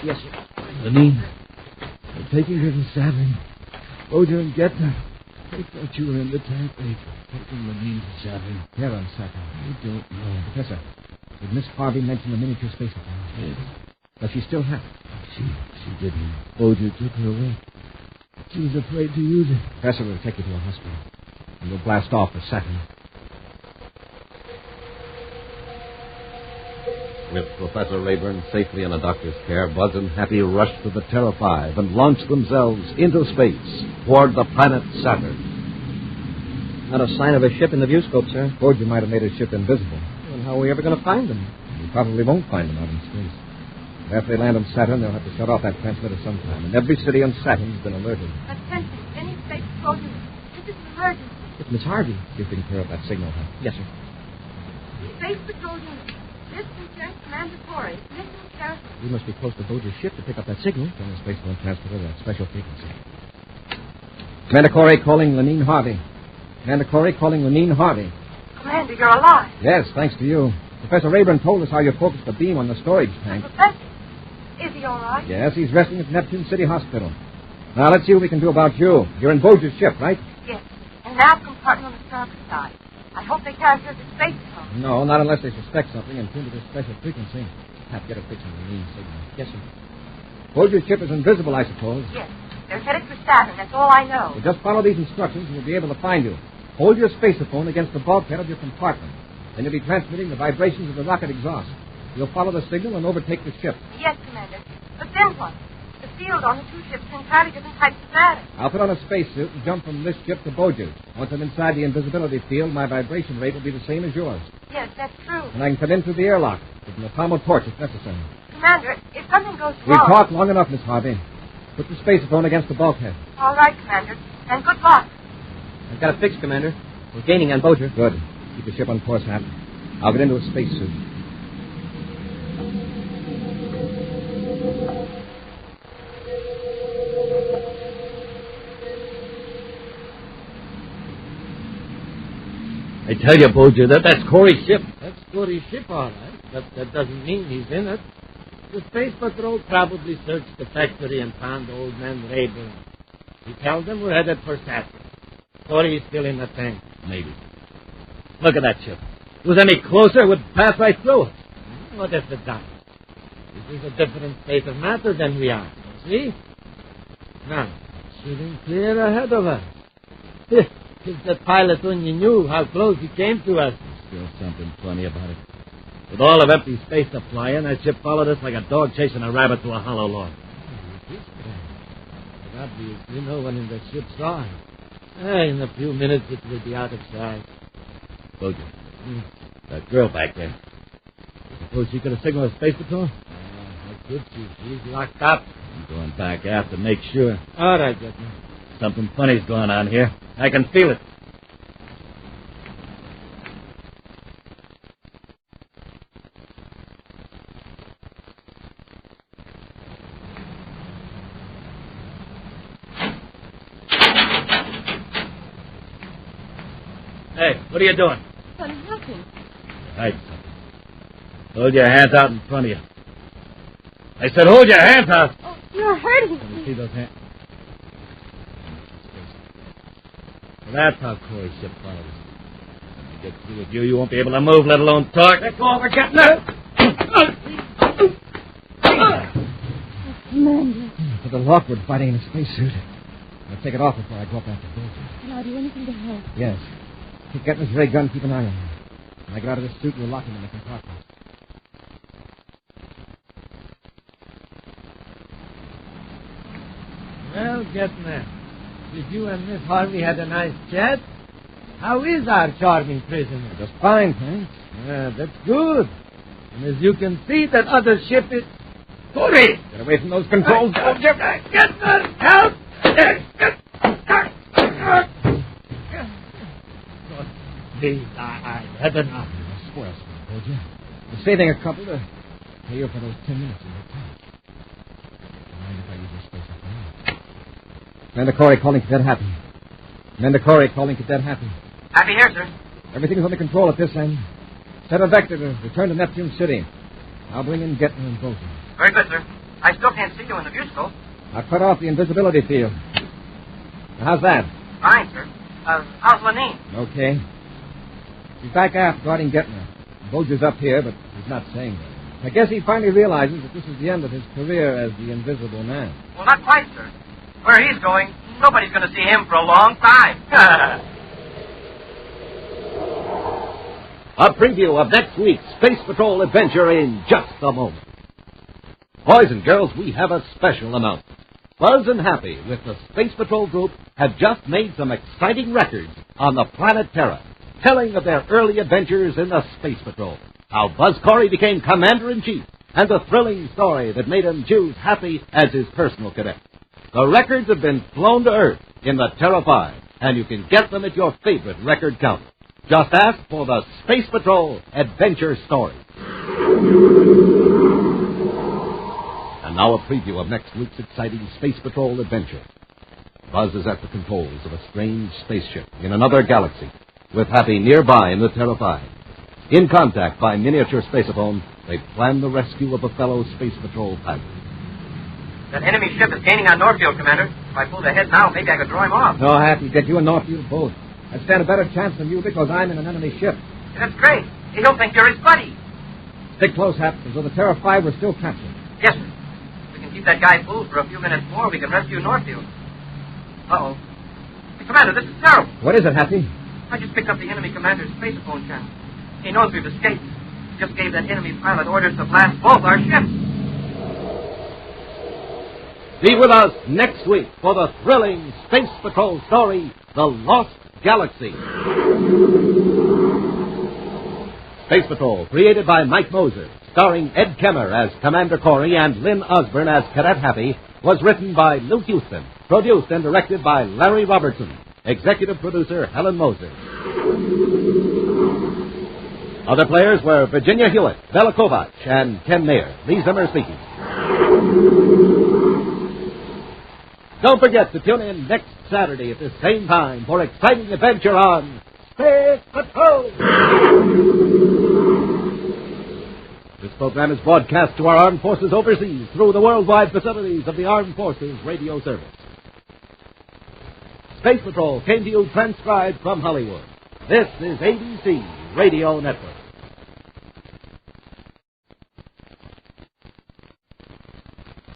Yes, sir. Lenine, they're taking her to Saturn. Oja and Getner. They thought you were in the tank. They're taking Lenine to Saturn. Where on Saturn? I don't know. Professor, did Miss Harvey mention the miniature spacephone? Yes. Does she still have it? She didn't. Oja took her away. She was afraid to use it. Professor will take you to a hospital. And we'll blast off for Saturn. With Professor Rayburn safely in a doctor's care, Buzz and Happy rushed to the Terra 5 and launched themselves into space toward the planet Saturn. Not a sign of a ship in the viewscope, sir. Bojan might have made his ship invisible. And how are we ever going to find them? We probably won't find them out in space. But after they land on Saturn, they'll have to shut off that transmitter sometime. And every city on Saturn has been alerted. Attention, any space soldiers. This is an emergency. It's Miss Harvey. You're taking care of that signal, huh? Yes, sir. Space patrol unit. This Lieutenant Commander Corey. Mission Sheriff. We must be close to Boja's ship to pick up that signal. Turn the spacephone transmitter to that special frequency. Commander Corey calling Lenine Harvey. Commander Corey calling Lenine Harvey. Commander, you're alive. Yes, thanks to you. Professor Rayburn told us how you focused the beam on the storage tank. Professor, is he all right? Yes, he's resting at Neptune City Hospital. Now, let's see what we can do about you. You're in Boja's ship, right? Yes. And nav compartment on the starboard side. I hope they can't hear the space phone. No, not unless they suspect something and tune to this special frequency. Have to get a fix on the lean signal. Yes, sir. Boja's ship is invisible, I suppose. Yes. They're headed for Saturn. That's all I know. Well, just follow these instructions and we'll be able to find you. Hold your spaceophone against the bulkhead of your compartment. Then you'll be transmitting the vibrations of the rocket exhaust. You'll follow the signal and overtake the ship. Yes, Commander. But then what? The field on the 2 ships is entirely different types of matter. I'll put on a spacesuit and jump from this ship to Boja's. Once I'm inside the invisibility field, my vibration rate will be the same as yours. Yes, that's true. And I can come in through the airlock with an atomo torch if necessary. Commander, if something goes wrong... We've talked long enough, Miss Harvey. Put the spaceophone against the bulkhead. All right, Commander. And good luck. I've got it fixed, Commander. We're gaining on Boja. Good. Keep the ship on course, Hap. I'll get into a spacesuit. I tell you, Boja, that's Corey's ship. That's Corey's ship, all right. But that doesn't mean he's in it. The Space Patrol probably searched the factory and found old man Rayburn. He told them we're headed for Saturn. Corey's still in the tank. Maybe. Look at that ship. If it was any closer, it would pass right through us. What if it does? This is a different state of matter than we are. See? Now, shooting clear ahead of us. If the pilot only knew how close he came to us. There's still something funny about it. With all of empty space to fly in, that ship followed us like a dog chasing a rabbit to a hollow log. But obviously no one in the ship saw it. In a few minutes it will be out of sight. Bojan, that girl back there. Suppose she could have signaled a space patrol? How could she? She's locked up. I'm going back aft to make sure. All right, Getman. Something funny's going on here. I can feel it. Hey, what are you doing? I'm nothing. Hide something. Hold your hands out in front of you. I said hold your hands out. Oh, you're hurting Let me. me see those hands. That's how Corey's ship followed us. When we get through with you, you won't be able to move, let alone talk. Let go over, Captain. Commander. For the Lockwood fighting in a spacesuit. I'll take it off before I go up after Bojan. Can I do anything to help? Yes. Keep getting his ray gun, keep an eye on him. When I get out of this suit, we'll lock him in the compartment. Well, Getman, did you and Miss Harvey had a nice chat? How is our charming prisoner? Just fine, thanks. That's good. And as you can see, that other ship is... Corey! Get away from those controls. Getman, help! Please, I've had enough. Spoil some, Bojan. You're saving a couple to pay you for those 10 minutes in your tank. Mind if I use your space up there? Commander Corey calling Cadet Happy. Commander Corey calling Cadet Happy. Happy here, sir. Everything's under control at this end. Set a vector to return to Neptune City. I'll bring in Getman and Bojan. Very good, sir. I still can't see you in the viewscope. I'll cut off the invisibility field. Now, how's that? Fine, sir. How's Lenine? Okay. He's back aft guarding Getman. Boja's up here, but he's not saying that. I guess he finally realizes that this is the end of his career as the Invisible Man. Well, not quite, sir. Where he's going, nobody's going to see him for a long time. A preview of next week's Space Patrol adventure in just a moment. Boys and girls, we have a special announcement. Buzz and Happy with the Space Patrol group have just made some exciting records on the planet Terra, telling of their early adventures in the Space Patrol, how Buzz Corey became Commander-in-Chief, and the thrilling story that made him choose Happy as his personal cadet. The records have been flown to Earth in the Terra 5, and you can get them at your favorite record counter. Just ask for the Space Patrol Adventure Story. And now a preview of next week's exciting Space Patrol adventure. Buzz is at the controls of a strange spaceship in another galaxy, with Happy nearby in the Terra 5. In contact by miniature spaceophone, they plan the rescue of a fellow Space Patrol pilot. That enemy ship is gaining on Northfield, Commander. If I pulled ahead now, maybe I could draw him off. No, Happy, get you and Northfield both. I stand a better chance than you because I'm in an enemy ship. That's great. He'll think you're his buddy. Stick close, Hap, as though the Terra 5 were still captured. Yes, sir. If we can keep that guy fooled for a few minutes more, we can rescue Northfield. Uh-oh. Hey, Commander, this is terrible. What is it, Happy? I just picked up the enemy commander's spacephone channel. He knows we've escaped. He just gave that enemy pilot orders to blast both our ships. Be with us next week for the thrilling Space Patrol story, The Lost Galaxy. Space Patrol, created by Mike Moser, starring Ed Kemmer as Commander Corey and Lynn Osborne as Cadet Happy, was written by Lou Houston, produced and directed by Larry Robertson, executive producer Helen Moser. Other players were Virginia Hewitt, Bella Kovach, and Ken Mayer. Lee Zimmer speaking. Don't forget to tune in next Saturday at the same time for exciting adventure on Space Patrol. This program is broadcast to our armed forces overseas through the worldwide facilities of the Armed Forces Radio Service. Space Patrol came to you transcribed from Hollywood. This is ABC Radio Network.